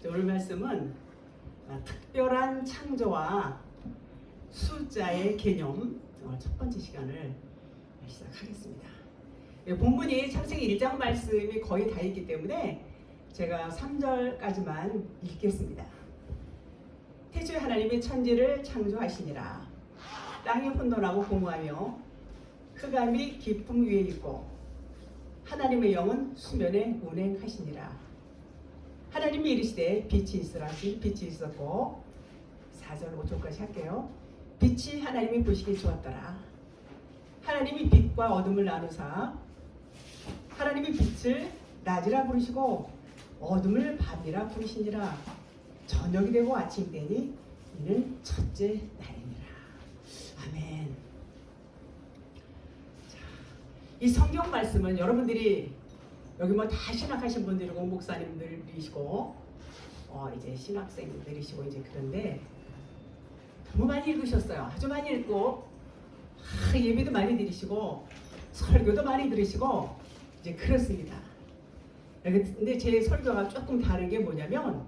오늘 말씀은 특별한 창조와 숫자의 개념 첫 번째 시간을 시작하겠습니다. 본문이 창세기 1장 말씀이 거의 다 있기 때문에 제가 3절까지만 읽겠습니다. 태초에 하나님이 천지를 창조하시니라. 땅이 혼돈하고 공허하며 흑암이 깊음 위에 있고 하나님의 영은 수면에 운행하시니라. 하나님이 이르시되 빛이 있으라 하시니 빛이 있었고 4절 5절까지 할게요. 빛이 하나님이 보시기에 좋았더라. 하나님이 빛과 어둠을 나누사 하나님이 빛을 낮이라 부르시고 어둠을 밤이라 부르시니라. 저녁이 되고 아침이 되니 이는 첫째 날이니라. 아멘. 자, 이 성경 말씀은 여러분들이 여기 뭐 다 신학하신 분들이고 목사님들이시고 이제 신학생들이시고 이제 그런데 너무 많이 읽으셨어요. 아주 많이 읽고 예배도 많이 드리시고 설교도 많이 들으시고 이제 그렇습니다. 근데 제 설교가 조금 다른 게 뭐냐면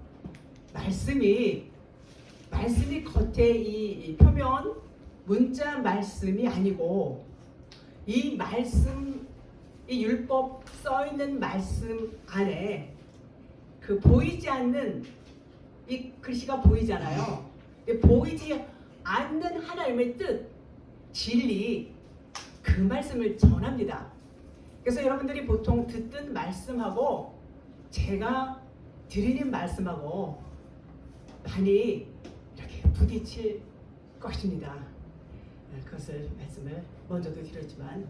말씀이 겉에 이 표면 문자 말씀이 아니고 이 말씀 이 율법 써 있는 말씀 안에 그 보이지 않는 이 글씨가 보이잖아요. 보이지 않는 하나님의 뜻, 진리 그 말씀을 전합니다. 그래서 여러분들이 보통 듣던 말씀하고 제가 드리는 말씀하고 많이 이렇게 부딪힐 것입니다. 그것을 말씀을 먼저도 드렸지만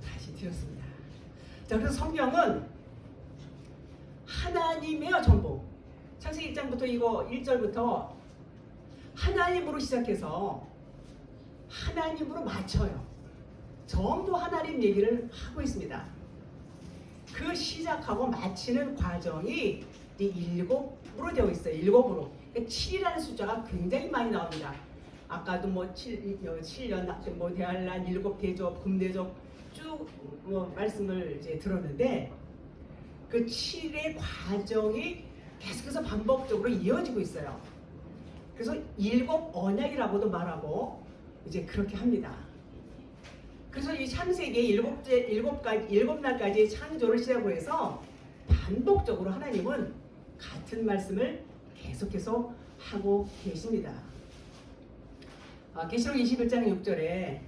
다시 드렸습니다. 자, 그래서 성경은 하나님이에요, 전부. 창세기 1장부터 이거 1절부터 하나님으로 시작해서 하나님으로 맞춰요. 전부 하나님 얘기를 하고 있습니다. 그 시작하고 마치는 과정이 7으로 되어 있어요. 7으로. 7이라는 숫자가 굉장히 많이 나옵니다. 아까도 뭐 7년, 뭐 대환란, 7대접, 금대접 쭉 뭐 말씀을 이제 들었는데 그 7의 과정이 계속해서 반복적으로 이어지고 있어요. 그래서 7 언약이라고도 말하고 이제 그렇게 합니다. 그래서 이 창세기 7날까지 창조를 시작으로 해서 반복적으로 하나님은 같은 말씀을 계속해서 하고 계십니다. 계시록 21장 6절에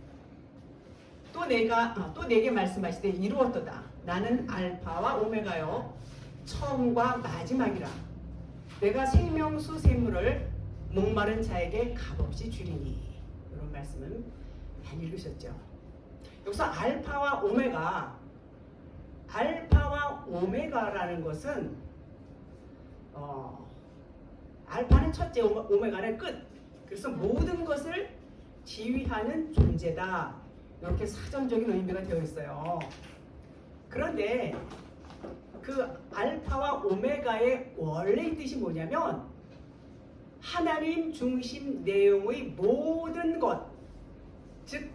또 내게 말씀하시되 이루었도다. 나는 알파와 오메가요 처음과 마지막이라. 내가 생명수 샘물을 목마른 자에게 값없이 주리니. 이런 말씀은 많이 읽으셨죠. 여기서 알파와 오메가라는 것은 알파는 첫째, 오메가는 끝. 그래서 모든 것을 지휘하는 존재다. 이렇게 사전적인 의미가 되어 있어요. 그런데 그 알파와 오메가의 원래의 뜻이 뭐냐면 하나님 중심 내용의 모든 것, 즉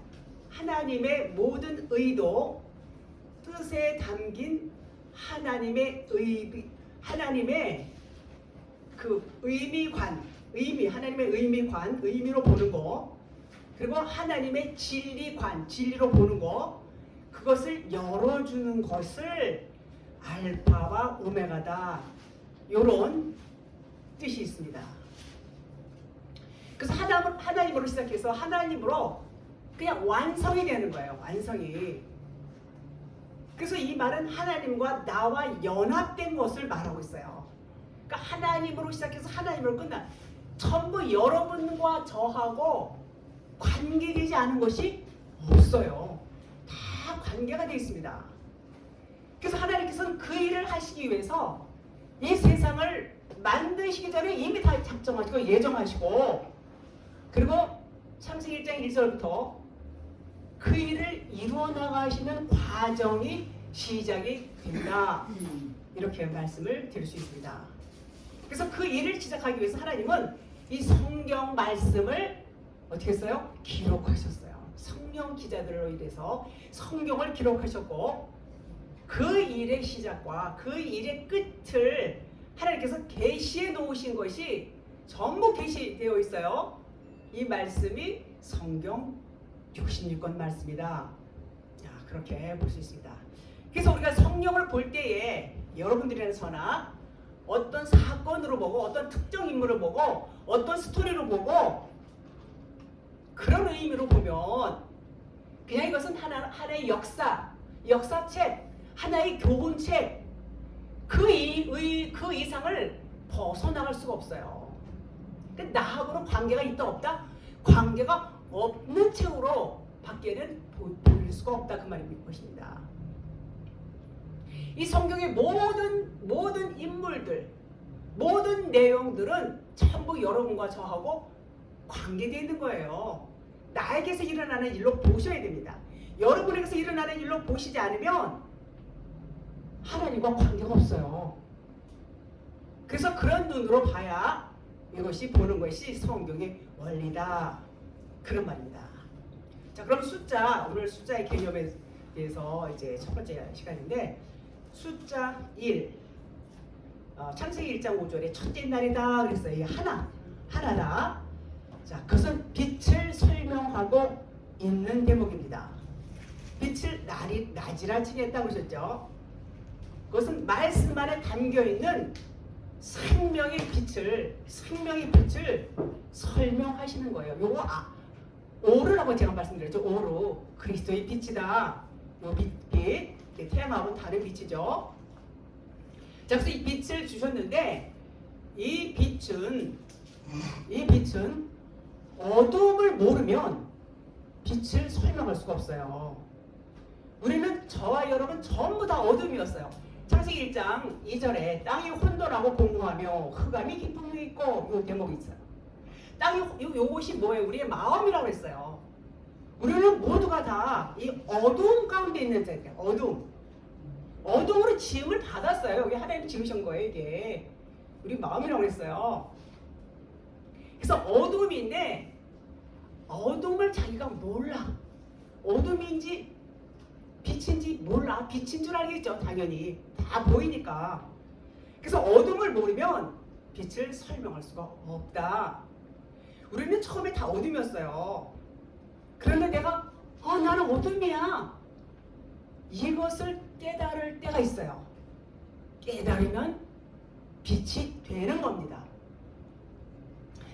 하나님의 모든 의도, 뜻에 담긴 하나님의 그 하나님의 의미로 보는 거, 그리고 하나님의 진리로 보는 거, 그것을 열어주는 것을 알파와 오메가다. 이런 뜻이 있습니다. 그래서 하나님으로 시작해서 하나님으로 그냥 완성이 되는 거예요. 완성이. 그래서 이 말은 하나님과 나와 연합된 것을 말하고 있어요. 그러니까 하나님으로 시작해서 하나님으로 끝난, 전부 여러분과 저하고 관계되지 않은 것이 없어요. 다 관계가 되어 있습니다. 그래서 하나님께서는 그 일을 하시기 위해서 이 세상을 만드시기 전에 이미 다 작정하시고 예정하시고, 그리고 창세기 1장 1절부터 그 일을 이루어 나가시는 과정이 시작이 된다. 이렇게 말씀을 드릴 수 있습니다. 그래서 그 일을 시작하기 위해서 하나님은 이 성경 말씀을 어떻게 했어요? 기록하셨어요. 성령 기자들로 인해서 성경을 기록하셨고, 그 일의 시작과 그 일의 끝을 하나님께서 계시해 놓으신 주신 것이 전부 계시되어 있어요. 이 말씀이 성경 66권 말씀이다. 자, 그렇게 볼 수 있습니다. 그래서 우리가 성경을 볼 때에 여러분들이나 어떤 사건으로 보고 어떤 특정 인물을 보고 어떤 스토리로 보고 그런 의미로 보면 그냥 이것은 하나의 역사책, 하나의 교훈책 그 이상을 벗어나갈 수가 없어요. 근데 나하고는 관계가 있다 없다? 관계가 없는 책으로 밖에는 보일 수가 없다 그 말인 것입니다. 이 성경의 모든 인물들, 모든 내용들은 전부 여러분과 저하고 관계되어 있는 거예요. 나에게서 일어나는 일로 보셔야 됩니다. 여러분에게서 일어나는 일로 보시지 않으면 하나님과 관계가 없어요. 그래서 그런 눈으로 봐야 이것이 보는 것이 성경의 원리다. 그런 말입니다. 자, 그럼 오늘 숫자의 개념에 대해서 이제 첫 번째 시간인데 숫자 1. 창세기 1장 5절에 첫째 날이다 그랬어요. 이게 하나다. 자, 그것은 빛을 설명하고 있는 대목입니다. 빛을 낮이라 칭했다 그러셨죠. 그것은 말씀 안에 담겨 있는 생명의 빛을 설명하시는 거예요. 요거 오르라고 제가 말씀드렸죠. 오르 그리스도의 빛이다. 요 빛 태양하고 다른 빛이죠. 자, 그래서 이 빛을 주셨는데 이 빛은 어둠을 모르면 빛을 설명할 수가 없어요. 우리는 저와 여러분 전부 다 어둠이었어요. 창세기 1장 2절에 땅이 혼돈하고 공허하며 흑암이 깊음이 있고 요 대목이 있어요. 요것이 뭐예요? 우리의 마음이라고 했어요. 우리는 모두가 다 이 어두움 가운데 있는 자예요. 어둠으로 지음을 받았어요. 여기 하나님 지으신 거예요. 이게 우리 마음이라고 했어요. 그래서 어둠인데 어둠을 자기가 몰라. 어둠인지 빛인지 몰라. 빛인 줄 알겠죠. 당연히 다 보이니까. 그래서 어둠을 모르면 빛을 설명할 수가 없다. 우리는 처음에 다 어둠이었어요. 그런데 내가 나는 어둠이야. 이것을 깨달을 때가 있어요. 깨달으면 빛이 되는 겁니다.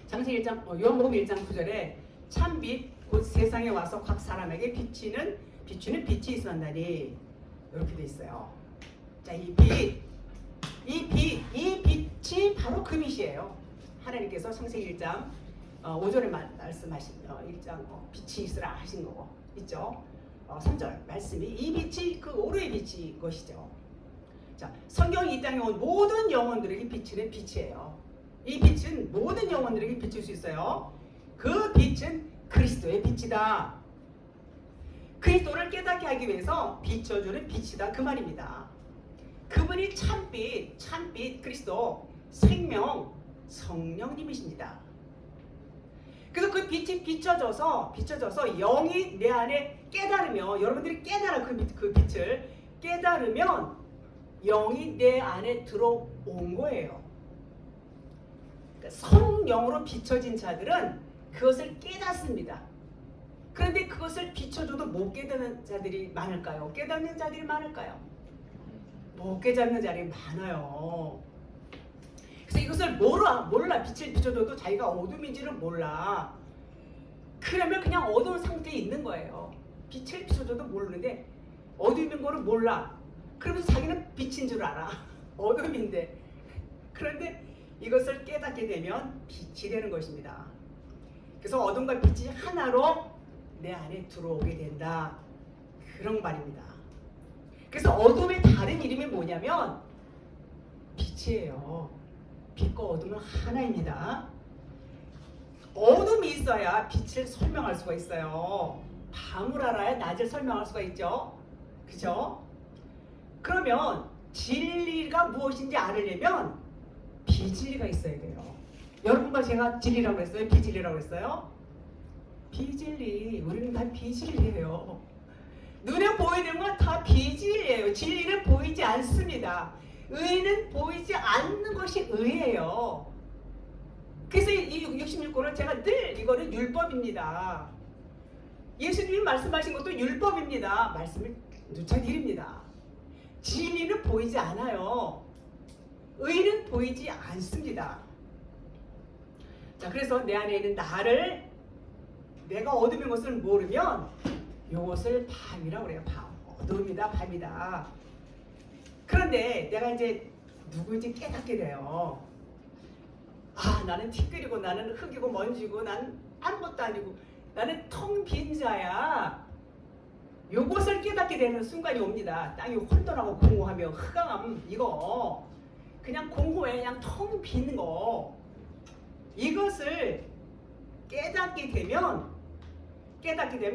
창세기 1장 요한복음 1장 9절에 참빛 곧 세상에 와서 각 사람에게 비추는 빛이 있었나니 이렇게 돼 있어요. 자, 이 빛이 바로 그 빛이에요. 하나님께서 창세기 1장 5절에 말씀하신 1장 빛이 있으라 하신 거 있죠. 3절 말씀이 이 빛이 그 오르의 빛이 것이죠. 자, 성경이 이 땅에 온 모든 영혼들에게 비치는 빛이에요. 이 빛은 모든 영혼들에게 비칠 수 있어요. 그 빛은 그리스도의 빛이다. 그리스도를 깨닫게 하기 위해서 비춰주는 빛이다 그 말입니다. 그분이 참빛 그리스도 생명 성령님이십니다. 그래서 그 빛이 비춰져서 영이 내 안에 깨달으면 여러분들이 깨달아 그 빛을 깨달으면 영이 내 안에 들어온 거예요. 그러니까 성령으로 비춰진 자들은 그것을 깨닫습니다. 그런데 그것을 비춰줘도 못 깨닫는 자들이 많을까요? 깨닫는 자들이 많을까요? 못 깨닫는 자들이 많아요. 그래서 이것을 몰라. 빛을 비춰줘도 자기가 어둠인지를 몰라. 그러면 그냥 어두운 상태에 있는 거예요. 빛을 비춰줘도 모르는데 어둠인 거를 몰라. 그러면서 자기는 빛인 줄 알아. 어둠인데. 그런데 이것을 깨닫게 되면 빛이 되는 것입니다. 그래서 어둠과 빛이 하나로 내 안에 들어오게 된다. 그런 말입니다. 그래서 어둠의 다른 이름이 뭐냐면 빛이에요. 빛과 어둠은 하나입니다. 어둠이 있어야 빛을 설명할 수가 있어요. 밤을 알아야 낮을 설명할 수가 있죠. 그죠? 그러면 진리가 무엇인지 알으려면 비진리가 있어야 돼요. 여러분과 제가 진리라고 했어요? 비진리라고 했어요? 비진리. 우리는 다 비진리예요. 눈에 보이는 건 다 비진리예요. 진리는 보이지 않습니다. 의는 보이지 않는 것이 의예요. 그래서 이 66권은 제가 늘 이거는 율법입니다. 예수님이 말씀하신 것도 율법입니다. 말씀을 누차드립니다. 진리는 보이지 않아요. 의는 보이지 않습니다. 자, 그래서 내 안에 있는 나를 내가 어둠인 것을 모르면 이것을 밤이라고 그래요. 밤. 어둠이다, 밤이다. 그런데 내가 이제 누구인지 깨닫게 돼요. 아, 나는 티끌이고 나는 흙이고 먼지고 나는 아무것도 아니고 나는 텅 빈 자야. 요것을 깨닫게 되는 순간이 옵니다. 땅이 혼돈하고 공허하며 흑암 이거 그냥 공허해 그냥 텅 빈 거 이것을 깨닫게 되면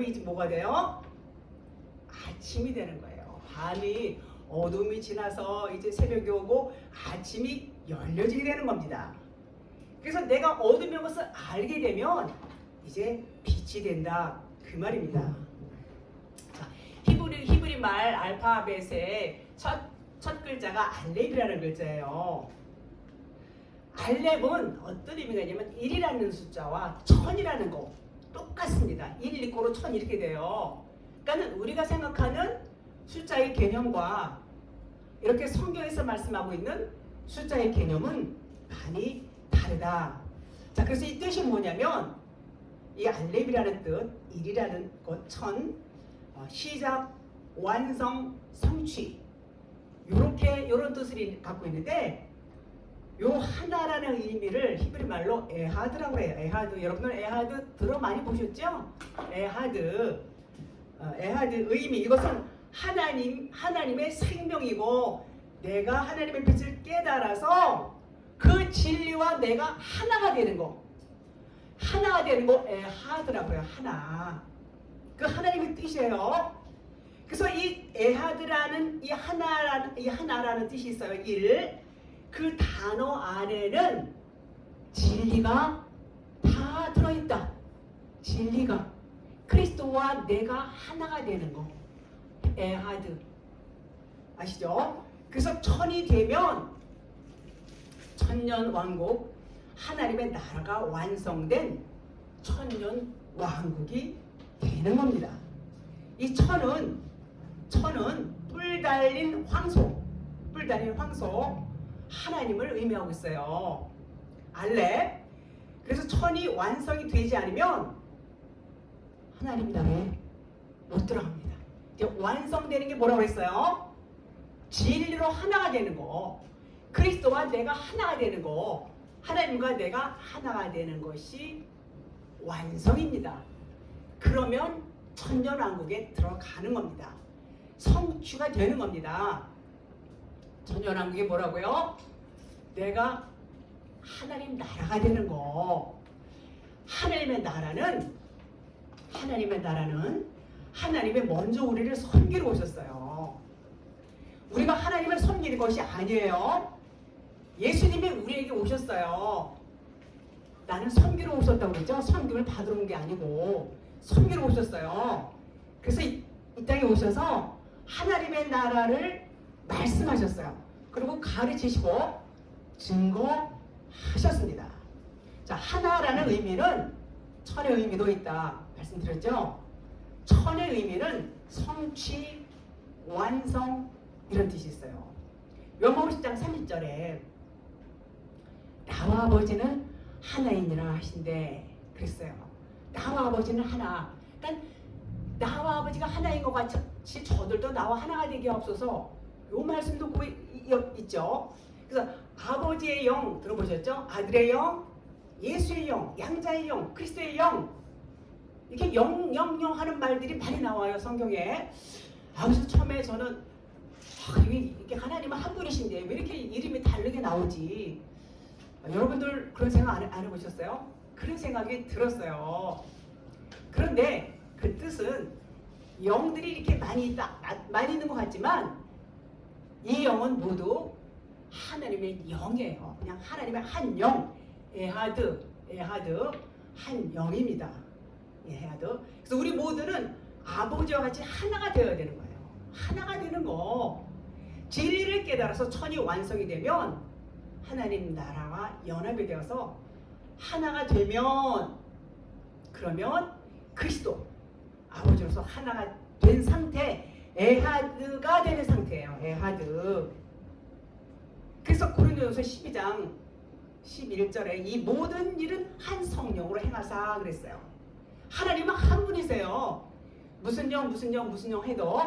이제 뭐가 돼요? 아침이 되는 거예요. 밤이 어둠이 지나서 이제 새벽이 오고 아침이 열려지게 되는 겁니다. 그래서 내가 어둠인 것을 알게 되면 이제 빛이 된다 그 말입니다. 자, 히브리 말 알파벳의 첫 글자가 알렙이라는 글자예요. 알렙은 어떤 의미가 있냐면 1이라는 숫자와 1000이라는 거 똑같습니다. 1, 2, 9로 1000 이렇게 돼요. 그러니까 우리가 생각하는 숫자의 개념과 이렇게 성경에서 말씀하고 있는 숫자의 개념은 많이 다르다. 자, 그래서 이 뜻이 뭐냐면 이 알렙이라는 뜻, 1이라는 것, 1000, 시작, 완성, 성취 이런 뜻을 갖고 있는데 요 하나라는 의미를 히브리 말로 에하드라고 해요. 에하드. 여러분들 에하드 들어 많이 보셨죠? 에하드. 에하드 의미 이것은 하나님의 생명이고 내가 하나님의 빛을 깨달아서 그 진리와 내가 하나가 되는 거. 하나가 되는 거 에하드라고 해요. 하나. 그 하나님의 뜻이에요. 그래서 이 에하드라는 이 하나라는 뜻이 있어요. 1. 그 단어 안에는 진리가 다 들어있다. 진리가 그리스도와 내가 하나가 되는 거. 에하드. 아시죠? 그래서 1000이 되면 천년 왕국 하나님의 나라가 완성된 천년 왕국이 되는 겁니다. 이 1000은 뿔 달린 황소 하나님을 의미하고 있어요. 알렙. 그래서 1000이 완성이 되지 않으면 하나님 나라에 못 들어갑니다. 이제 완성되는 게 뭐라고 했어요? 진리로 하나가 되는 거. 그리스도와 내가 하나가 되는 거. 하나님과 내가 하나가 되는 것이 완성입니다. 그러면 천년왕국에 들어가는 겁니다. 성취가 되는 겁니다. 천년왕국이 뭐라고요? 내가 하나님 나라가 되는 거. 하나님의 나라는 하나님의 먼저 우리를 섬기러 오셨어요. 우리가 하나님을 섬기는 것이 아니에요. 예수님이 우리에게 오셨어요. 나는 섬기러 오셨다고 그랬죠? 섬김을 받으러 온 게 아니고 섬기러 오셨어요. 그래서 이 땅에 오셔서 하나님의 나라를 말씀하셨어요. 그리고 가르치시고 증거하셨습니다. 자, 하나라는 의미는 1000의 의미도 있다 말씀드렸죠? 1000의 의미는 성취, 완성 이런 뜻이 있어요. 요한복음 10장 30절에 나와 아버지는 하나이니라 하신데 그랬어요. 나와 아버지는 하나. 그러니까 나와 아버지가 하나인 것 같이 저들도 나와 하나가 되게 없어서 요 말씀도 있죠. 그래서 아버지의 영 들어보셨죠? 아들의 영, 예수의 영, 양자의 영, 그리스도의 영 이렇게 영 하는 말들이 많이 나와요 성경에. 그래서 처음에 저는 이게 하나님은 한 분이신데 왜 이렇게 이름이 다르게 나오지? 여러분들 그런 생각 안 해보셨어요? 그런 생각이 들었어요. 그런데 그 뜻은 영들이 이렇게 많이 있는 것 같지만 이 영은 모두 하나님의 영이에요. 그냥 하나님의 한 영, 에하드 한 영입니다. 에하드. 그래서 우리 모두는 아버지와 같이 하나가 되어야 되는 거예요. 하나가 되는 거. 진리를 깨달아서 천이 완성이 되면 하나님 나라와 연합이 되어서 하나가 되면 그러면 그리스도 아버지로서 하나가 된 상태, 에하드가 되는 상태예요. 에하드. 그래서 고린도전서 12장 11절에 이 모든 일은 한 성령으로 행하사 그랬어요. 하나님은 한 분이세요. 무슨 영 해도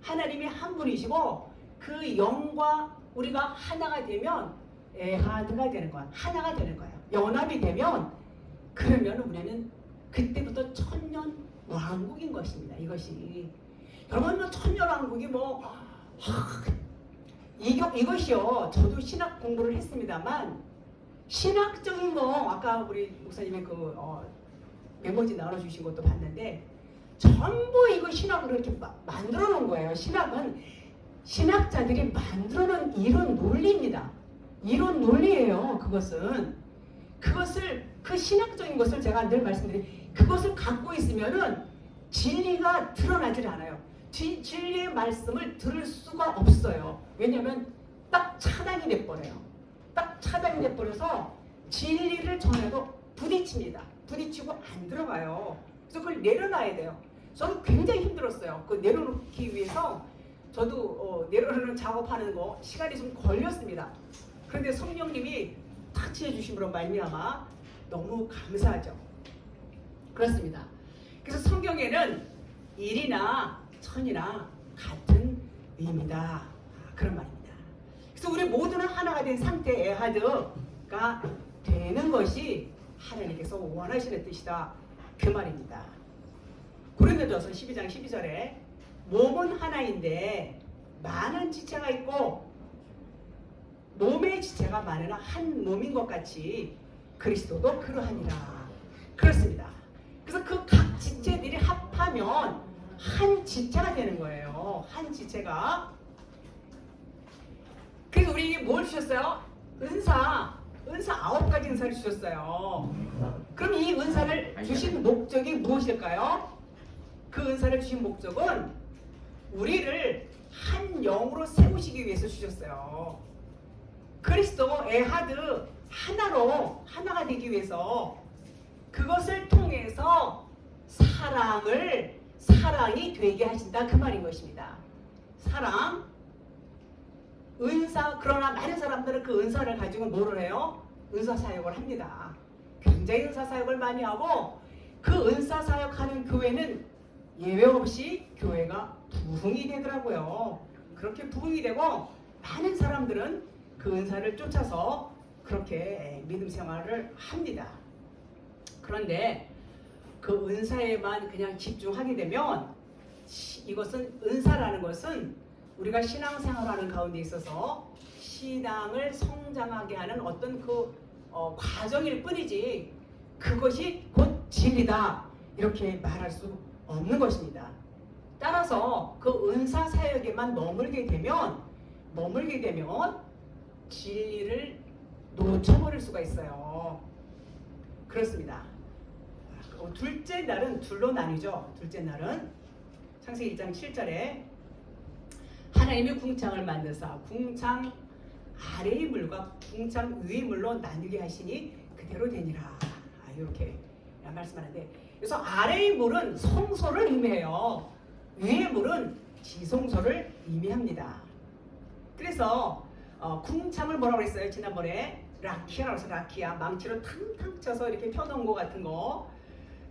하나님이 한 분이시고 그 영과 우리가 하나가 되면 에하드가 되는 거야. 하나가 되는 거예요. 연합이 되면 그러면 우리는 그때부터 천년 왕국인 것입니다. 이것이 여러분 뭐 천년 왕국이 이것이요. 저도 신학 공부를 했습니다만 신학적인 거 아까 우리 목사님의 메모지 나눠주신 것도 봤는데 전부 이거 신학으로 이렇게 만들어 놓은 거예요. 신학은 신학자들이 만들어 놓은 이론 논리입니다. 이론 논리예요. 그것을 그 신학적인 것을 제가 늘 말씀드린 그것을 갖고 있으면은 진리가 드러나질 않아요. 진리의 말씀을 들을 수가 없어요. 왜냐하면 딱 차단이 돼버려요. 딱 차단이 돼버려서 진리를 전해도 부딪힙니다. 부딪히고 안 들어가요. 그래서 그걸 내려놔야 돼요. 저는 굉장히 힘들었어요. 그 내려놓기 위해서 저도 내려놓는 작업하는 거 시간이 좀 걸렸습니다. 그런데 성령님이 터치해 주심으로 말미암아 너무 감사하죠. 그렇습니다. 그래서 성경에는 일이나 천이나 같은 의미다. 그런 말입니다. 그래서 우리 모두는 하나가 된 상태의 에하드가 되는 것이 하나님께서 원하시는 뜻이다. 그 말입니다. 고린도전서 12장 12절에 몸은 하나인데 많은 지체가 있고 몸의 지체가 많으나 한 몸인 것 같이 그리스도도 그러하니라. 그렇습니다. 그래서 그 각 지체들이 합하면 한 지체가 되는 거예요. 한 지체가. 그래서 우리에게 뭘 주셨어요? 은사 9가지 은사를 주셨어요. 그럼 이 은사를 주신 목적이 무엇일까요? 그 은사를 주신 목적은 우리를 한 영으로 세우시기 위해서 주셨어요. 그리스도 에하드 하나가 되기 위해서 그것을 통해서 사랑이 되게 하신다. 그 말인 것입니다. 사랑, 은사. 그러나 많은 사람들은 그 은사를 가지고 뭐를 해요? 은사 사역을 합니다. 굉장히 은사 사역을 많이 하고 그 은사 사역하는 교회는 예외 없이 교회가 부흥이 되더라고요. 그렇게 부흥이 되고 많은 사람들은 그 은사를 쫓아서 그렇게 믿음 생활을 합니다. 그런데 그 은사에만 그냥 집중하게 되면 이것은 은사라는 것은 우리가 신앙생활하는 가운데 있어서 신앙을 성장하게 하는 어떤 과정일 뿐이지 그것이 곧 진리다 이렇게 말할 수 없는 것입니다. 따라서 그 은사 사역에만 머물게 되면 진리를 놓쳐버릴 수가 있어요. 그렇습니다. 둘째 날은 둘로 나뉘죠. 둘째 날은 창세기 1장 7절에 하나님이 궁창을 만드사 궁창 아래의 물과 궁창 위의 물로 나누게 하시니 그대로 되니라. 이렇게 말씀하는데 그래서 아래의 물은 성소를 의미해요. 위의 물은 지성소를 의미합니다. 그래서 궁창을 뭐라고 했어요? 지난번에 라키아라고 해서 라키아 망치로 탕탕 쳐서 이렇게 펴놓은 것 같은 거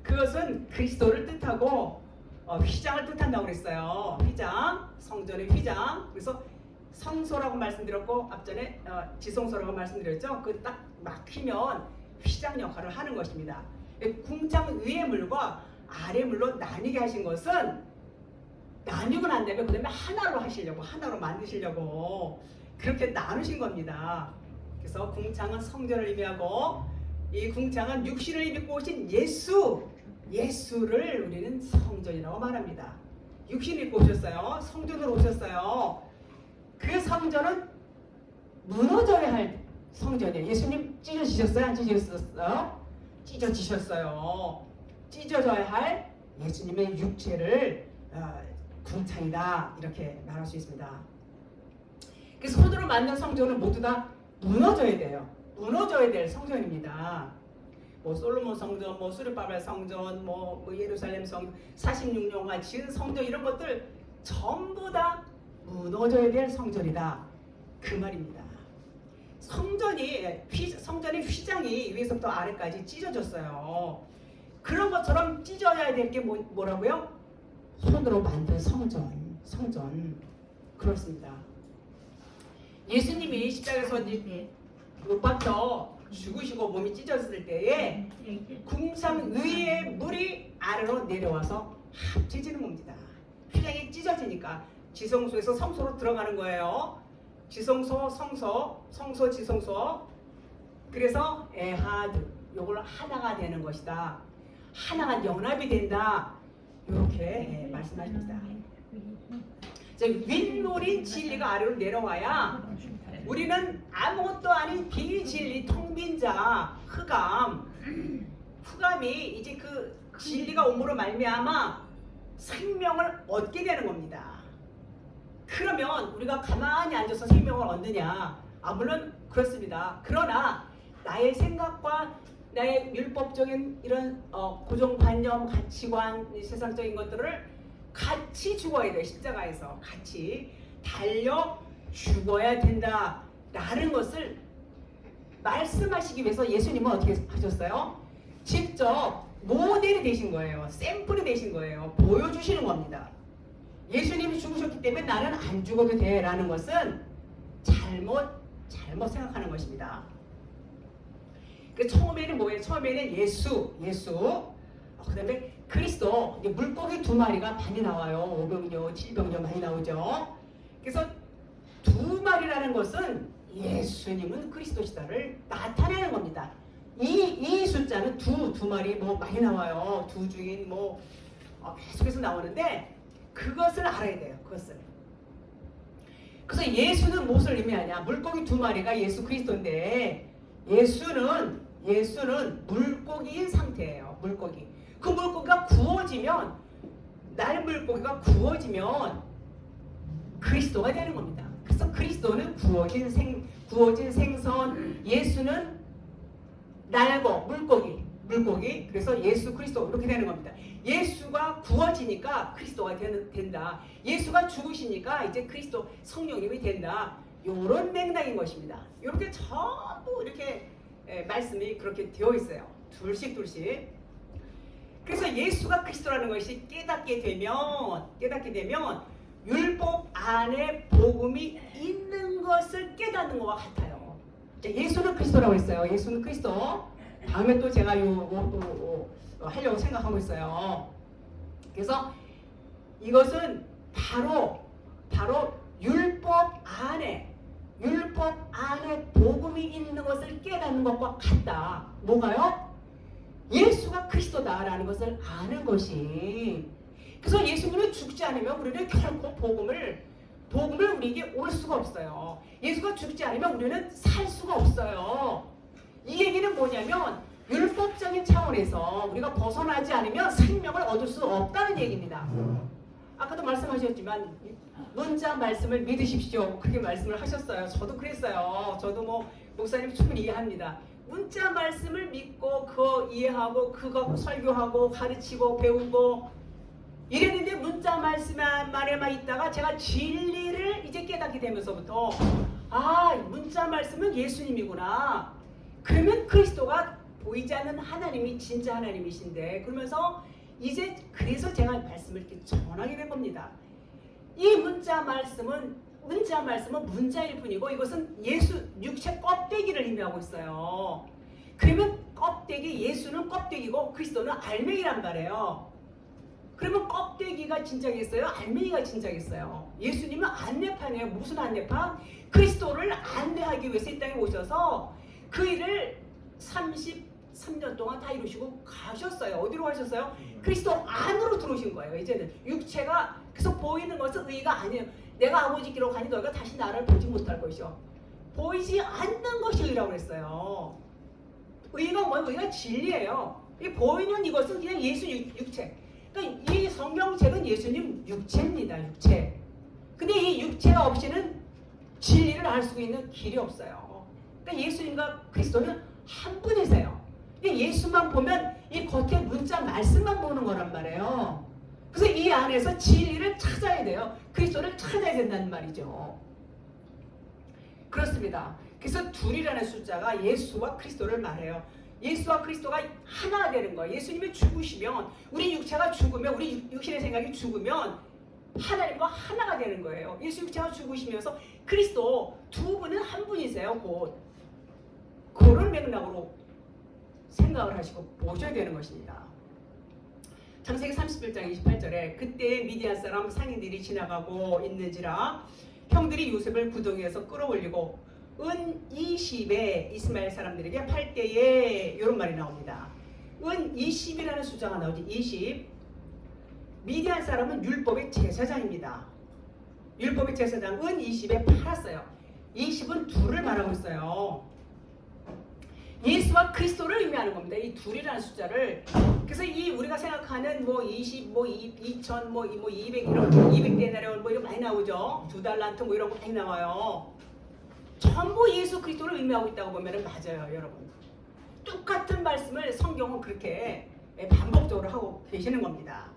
그것은 그리스도를 뜻하고 휘장을 뜻한다고 그랬어요. 휘장, 성전의 휘장. 그래서 성소라고 말씀드렸고 앞전에 지성소라고 말씀드렸죠. 그 딱 막히면 휘장 역할을 하는 것입니다. 궁창 위의 물과 아래 물로 나뉘게 하신 것은 나뉘고 난 다음에 그 다음에 하나로 만드시려고 그렇게 나누신 겁니다. 그래서 궁창은 성전을 의미하고 이 궁창은 육신을 입고 오신 예수를 우리는 성전이라고 말합니다. 육신을 입고 오셨어요. 성전으로 오셨어요. 그 성전은 무너져야 할 성전이에요. 예수님 찢어지셨어요? 안 찢어지셨어요? 찢어지셨어요. 찢어져야 할 예수님의 육체를 궁창이다 이렇게 말할 수 있습니다. 그래서 손으로 만든 성전은 모두 다 무너져야 돼요. 무너져야 될 성전입니다. 뭐 솔로몬 성전, 뭐 수르바벨 성전, 뭐 예루살렘 성전, 46년간 지은 성전 이런 것들 전부 다 무너져야 될 성전이다 그 말입니다. 성전의 휘장이 위에서부터 아래까지 찢어졌어요. 그런 것처럼 찢어야 될 게 뭐라고요? 손으로 만든 성전. 그렇습니다. 예수님이 십자가에서 못 박혀 죽으시고 몸이 찢어졌을 때에 궁상 위에 물이 아래로 내려와서 합쳐지는 겁니다. 휘장이 찢어지니까 지성소에서 성소로 들어가는 거예요. 지성소, 성소, 지성소. 그래서 에하드, 요걸 하나가 되는 것이다. 하나가 연합이 된다. 이렇게 말씀하십니다. 윗물인 진리가 아래로 내려와야 우리는 아무것도 아닌 비진리, 텅빈 자, 흑암이 이제 그 진리가 옴으로 말미암아 생명을 얻게 되는 겁니다. 그러면 우리가 가만히 앉아서 생명을 얻느냐? 물론 그렇습니다. 그러나 나의 생각과 나의 율법적인 이런 고정관념, 가치관, 세상적인 것들을 같이 죽어야 돼요. 십자가에서 같이 달려 죽어야 된다 라는 것을 말씀하시기 위해서 예수님은 어떻게 하셨어요? 직접 모델이 되신 거예요. 샘플이 되신 거예요. 보여주시는 겁니다. 예수님이 죽으셨기 때문에 나는 안 죽어도 돼 라는 것은 잘못 생각하는 것입니다. 그 처음에는 뭐예요? 처음에는 예수 그 다음에 그리스도. 물고기 2마리가 많이 나와요. 5병력, 7병력 많이 나오죠. 그래서 2마리라는 것은 예수님은 그리스도시다를 나타내는 겁니다. 이 숫자는 두 마리 뭐 많이 나와요. 두 주인 뭐 계속해서 나오는데 그것을 알아야 돼요. 그것을. 그래서 예수는 무엇을 의미하냐? 물고기 2마리가 예수 그리스도인데 예수는 물고기인 상태예요. 물고기. 그 물고기가 구워지면 날 물고기가 구워지면 그리스도가 되는 겁니다. 그래서 그리스도는 구워진 생선, 예수는 날고 물고기. 그래서 예수 그리스도 이렇게 되는 겁니다. 예수가 구워지니까 그리스도가 된다. 예수가 죽으시니까 이제 그리스도 성령님이 된다. 이런 맥락인 것입니다. 이렇게 전부 이렇게 말씀이 그렇게 되어 있어요. 둘씩. 그래서 예수가 그리스도라는 것이 깨닫게 되면 율법 안에 복음이 있는 것을 깨닫는 것과 같아요. 예수는 그리스도라고 했어요. 예수는 그리스도. 다음에 또 제가 또 하려고 생각하고 있어요. 그래서 이것은 바로 율법 안에 복음이 있는 것을 깨닫는 것과 같다. 뭐가요? 예수가 그리스도다라는 것을 아는 것이. 그래서 예수님은 죽지 않으면 우리는 결코 복음을 우리에게 올 수가 없어요. 예수가 죽지 않으면 우리는 살 수가 없어요. 이 얘기는 뭐냐면 율법적인 차원에서 우리가 벗어나지 않으면 생명을 얻을 수 없다는 얘기입니다. 아까도 말씀하셨지만 문자 말씀을 믿으십시오. 그렇게 말씀을 하셨어요. 저도 그랬어요. 저도 목사님 충분히 이해합니다. 문자 말씀을 믿고 그거 이해하고 그거 설교하고 가르치고 배우고 이랬는데 문자 말씀만에만 있다가 제가 진리를 이제 깨닫게 되면서부터 문자 말씀은 예수님이구나. 그러면 그리스도가 보이지 않는 하나님이 진짜 하나님이신데 그러면서 이제 그래서 제가 말씀을 이렇게 전하게 된 겁니다. 이 문자 말씀은 문자일 뿐이고 이것은 예수 육체 껍데기를 의미하고 있어요. 그러면 예수는 껍데기고 그리스도는 알맹이란 말이에요. 그러면 껍데기가 진짜겠어요? 알맹이가 진짜겠어요? 예수님은 안내판이에요. 무슨 안내판? 그리스도를 안내하기 위해서 이 땅에 오셔서 그 일을 33년 동안 다 이루시고 가셨어요. 어디로 가셨어요? 그리스도 안으로 들어오신 거예요. 이제는 육체가 그래서 보이는 것은 의가 아니에요. 내가 아버지께로 가니 너희가 다시 나를 보지 못할 것이요. 보이지 않는 것이 의라고 했어요. 의가 뭐예요? 의가 진리예요. 이 보이는 이것은 그냥 예수 육체. 그러니까 이 성경책은 예수님 육체입니다. 육체. 근데 이 육체가 없이는 진리를 알 수 있는 길이 없어요. 그러니까 예수님과 그리스도는 한 분이세요. 예수만 보면 이 겉에 문자 말씀만 보는 거란 말이에요. 그래서 이 안에서 진리를 찾아야 돼요. 그리스도를 찾아야 된다는 말이죠. 그렇습니다. 그래서 둘이라는 숫자가 예수와 그리스도를 말해요. 예수와 그리스도가 하나가 되는 거예요. 예수님이 죽으시면, 우리 육체가 죽으면, 우리 육신의 생각이 죽으면 하나님과 하나가 되는 거예요. 예수 육체가 죽으시면서 그리스도 두 분은 한 분이세요. 곧 그런 맥락으로 생각을 하시고 보셔야 되는 것입니다. 창세기 31장 28절에 그때 미디안 사람 상인들이 지나가고 있는지라 형들이 요셉을 구덩이에서 끌어올리고 은 20에 이스마엘 사람들에게 팔 때에 이런 말이 나옵니다. 은 20이라는 숫자가 나오지. 20. 미디안 사람은 율법의 제사장입니다. 율법의 제사장 은 20에 팔았어요. 20은 둘을 말하고 있어요. 예수와 그리스도를 의미하는 겁니다. 이 둘이라는 숫자를. 그래서 이 우리가 생각하는 뭐 20, 뭐 2000, 뭐 200 이런 200데나리온 뭐 이런 많이 나오죠. 2달란트 뭐 이런 거 많이 나와요. 전부 예수 그리스도를 의미하고 있다고 보면 맞아요, 여러분. 똑같은 말씀을 성경은 그렇게 반복적으로 하고 계시는 겁니다.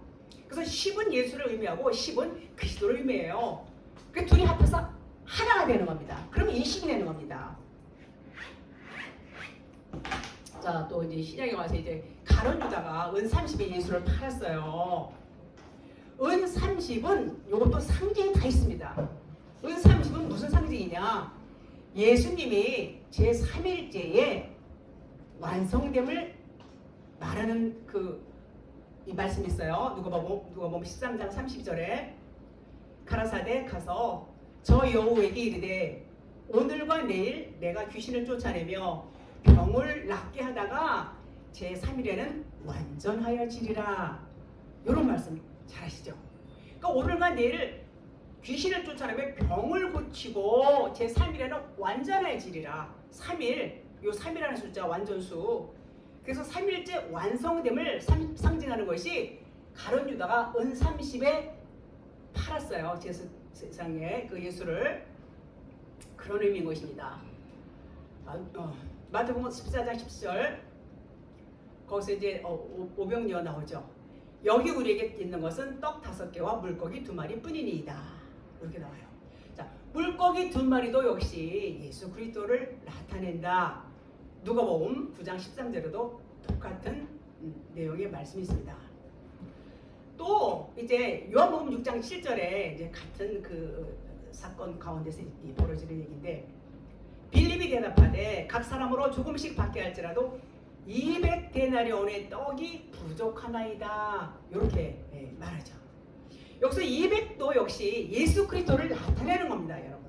그래서 10은 예수를 의미하고 10은 그리스도를 의미해요. 그 둘이 합해서 하나가 되는 겁니다. 그러면 20이 되는 겁니다. 자, 또 이제 시작에 와서 이제 가룟 유다가 은 30에 예수를 팔았어요. 은 30은 이것도 상징이 다 있습니다. 은 30은 무슨 상징이냐? 예수님이 제3일째에 완성됨을 말하는 이 말씀이 있어요. 누가복음 13장 30절에 가라사대 가서 저 여호에게 이르되 오늘과 내일 내가 귀신을 쫓아내며 병을 낫게 하다가 제3일에는 완전하여지리라. 이런 말씀 잘 아시죠? 그러니까 오늘과 내일 귀신을 쫓아내며 병을 고치고 제3일에는 완전해지리라. 3일, 요 3이라는 숫자 완전수. 그래서 3일째 완성됨을 상징하는 것이 가룟 유다가 은 30에 팔았어요. 세상에 그 예수를. 그런 의미인 것입니다. 마태복음 14장 10절 거기서 이제 오병이어 나오죠. 여기 우리에게 있는 것은 떡 5개와 물고기 2마리 뿐이니이다. 이렇게 나와요. 자, 물고기 2마리도 역시 예수 그리스도를 나타낸다. 누가복음 9장 13절에도 똑같은 내용의 말씀이 있습니다. 또 이제 요한복음 6장 7절에 이제 같은 그 사건 가운데서 벌어지는 얘기인데 빌립이 대답하되 각 사람으로 조금씩 받게 할지라도 200데나리온의 떡이 부족하나이다. 이렇게 말하죠. 여기서 200도 역시 예수 그리스도를 나타내는 겁니다, 여러분.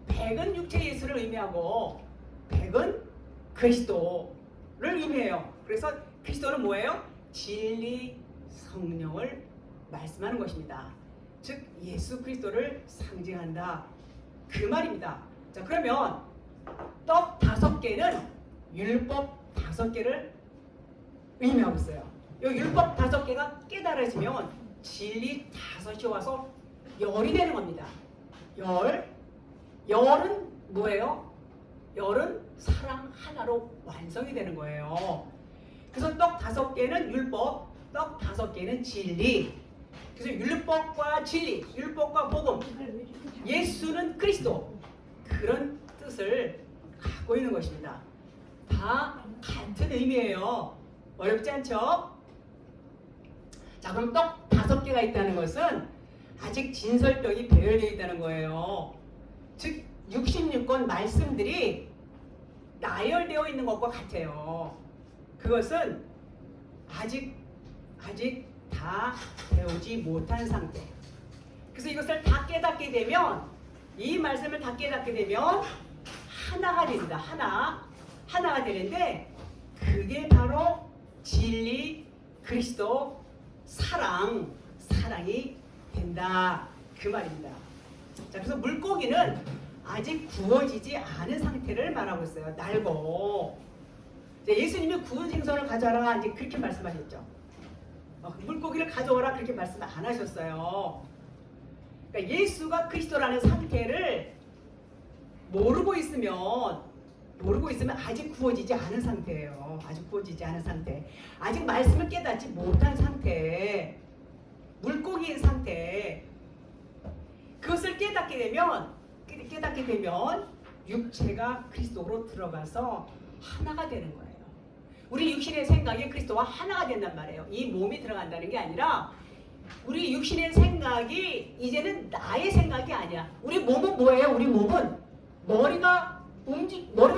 100은 육체 예수를 의미하고 100은 그리스도를 의미해요. 그래서 그리스도는 뭐예요? 진리 성령을 말씀하는 것입니다. 즉 예수 그리스도를 상징한다. 그 말입니다. 자, 그러면 떡 5개는 율법 5개를 의미하고 있어요. 이 율법 5개가 깨달아지면 진리 5이 와서 열이 되는 겁니다. 열은 뭐예요? 열은 사랑 하나로 완성이 되는 거예요. 그래서 떡 5개는 율법, 떡 5개는 진리. 그래서 율법과 진리, 율법과 복음, 예수는 그리스도, 그런 뜻을 갖고 있는 것입니다. 다 같은 의미예요. 어렵지 않죠? 자, 그럼 떡 5개가 있다는 것은 아직 진설병이 배열되어 있다는 거예요. 즉 66권 말씀들이 나열되어 있는 것과 같아요. 그것은 아직 다 배우지 못한 상태. 그래서 이것을 다 깨닫게 되면, 이 말씀을 다 깨닫게 되면 하나가 됩니다. 하나가 되는데 그게 바로 진리, 그리스도, 사랑이 된다. 그 말입니다. 자, 그래서 물고기는 아직 구워지지 않은 상태를 말하고 있어요. 날고. 예수님이 구운 생선을 가져와라 이제 그렇게 말씀하셨죠. 물고기를 가져오라 그렇게 말씀 안 하셨어요. 그러니까 예수가 그리스도라는 상태를 모르고 있으면 모르고 있으면 아직 구워지지 않은 상태예요. 아직 구워지지 않은 상태. 아직 말씀을 깨닫지 못한 상태. 물고기인 상태. 그것을 깨닫게 되면 육체가 그리스도로 들어가서 하나가 되는 거예요. 우리 육신의 생각이 그리스도와 하나가 된단 말이에요. 이 몸이 들어간다는 게 아니라 우리 육신의 생각이 이제는 나의 생각이 아니야. 우리 몸은 뭐예요? 우리 몸은 머리가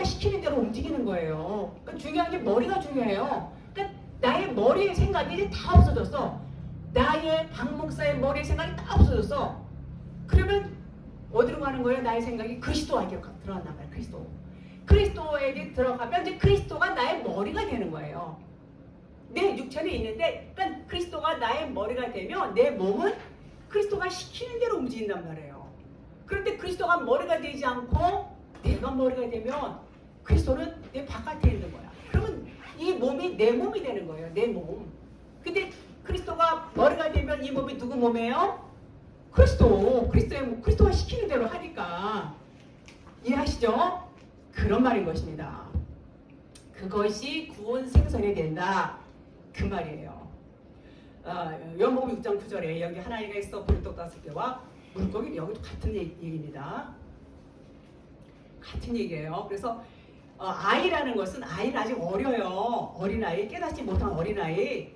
시키는 대로 움직이는 거예요. 그러니까 중요한 게 머리가 중요해요. 그러니까 나의 머리의 생각이 이제 다 없어졌어. 나의 박 목사의 머리의 생각이 다 없어졌어. 그러면 어디로 가는 거예요? 나의 생각이 그리스도에게 들어간단 말이에요. 그리스도에게 들어가면 이제 그리스도가 나의 머리가 되는 거예요. 내 육체는 있는데, 그러니까 그리스도가 나의 머리가 되면 내 몸은 그리스도가 시키는 대로 움직인단 말이에요. 그런데 그리스도가 머리가 되지 않고 내가 머리가 되면 그리스도는 내 바깥에 있는 거야. 그러면 이 몸이 내 몸이 되는 거예요. 내 몸. 근데 그리스도가 머리가 되면 이 몸이 누구 몸이에요? 그리스도의 몸. 그리스도가 시키는 대로 하니까. 이해하시죠? 그런 말인 것입니다. 그것이 구원 생선이 된다. 그 말이에요. 요한복음 6장 9절에 여기 하나님과 있어 보리떡 5개와 물고기, 여기도 같은 얘기입니다. 같은 얘기예요. 그래서 아이라는 것은, 아이는 아직 어려요. 어린아이, 깨닫지 못한 어린아이.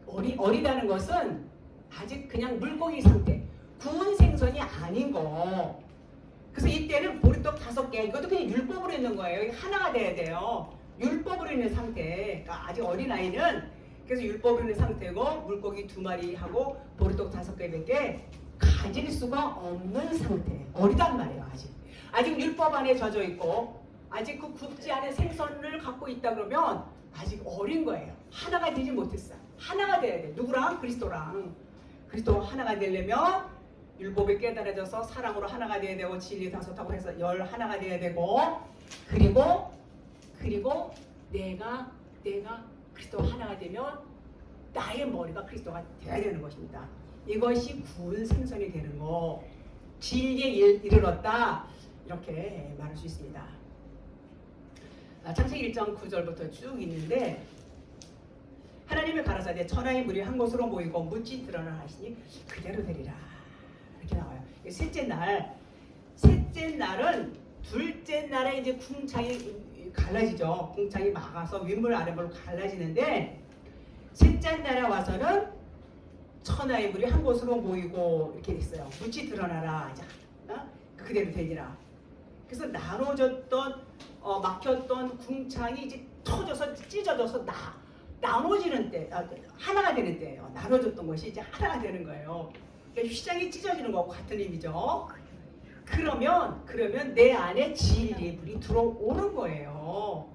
어리다는 것은 아직 그냥 물고기 상태, 구운 생선이 아닌 거. 그래서 이때는 보리떡 5개, 이것도 그냥 율법으로 있는 거예요. 하나가 돼야 돼요. 율법으로 있는 상태. 그러니까 아직 어린아이는 그래서 율법으로 있는 상태고, 물고기 2마리하고 보리떡 5개밖에 가질 수가 없는 상태. 어리단 말이에요. 아직 율법 안에 젖어 있고, 아직 그 굽지 않은 생선을 갖고 있다 그러면 아직 어린 거예요. 하나가 되지 못했어요. 하나가 돼야 돼. 누구랑? 그리스도랑. 그리스도 하나가 되려면 율법이 깨달아져서 사랑으로 하나가 돼야 되고, 진리 5하고 해서 11하나가 돼야 되고, 그리고 내가 그리스도 하나가 되면 나의 머리가 그리스도가 돼야 되는 것입니다. 이것이 구원 생선이 되는 거, 진리에 이르렀다, 이렇게 말할 수 있습니다. 창세기 1장 9절부터 쭉 있는데, 하나님의 가라사대 천하의 물이 한 곳으로 모이고 묻지 드러나 하시니 그대로 되리라, 이렇게 나와요. 셋째 날은 둘째 날에 이제 궁창이 갈라지죠. 궁창이 막아서 윗물 아랫물로 갈라지는데, 셋째 날에 와서는 천하의 물이 한 곳으로 모이고 이렇게 있어요. 묻지 드러나라, 그대로 되리라. 그래서 나눠졌던 막혔던 궁창이 이제 터져서 찢어져서 나눠지는 때, 하나가 되는 때예요. 나눠졌던 것이 이제 하나가 되는 거예요. 그러니까 휘장이 찢어지는 거하고 같은 의미죠. 그러면 내 안에 진리의 물이 들어오는 거예요.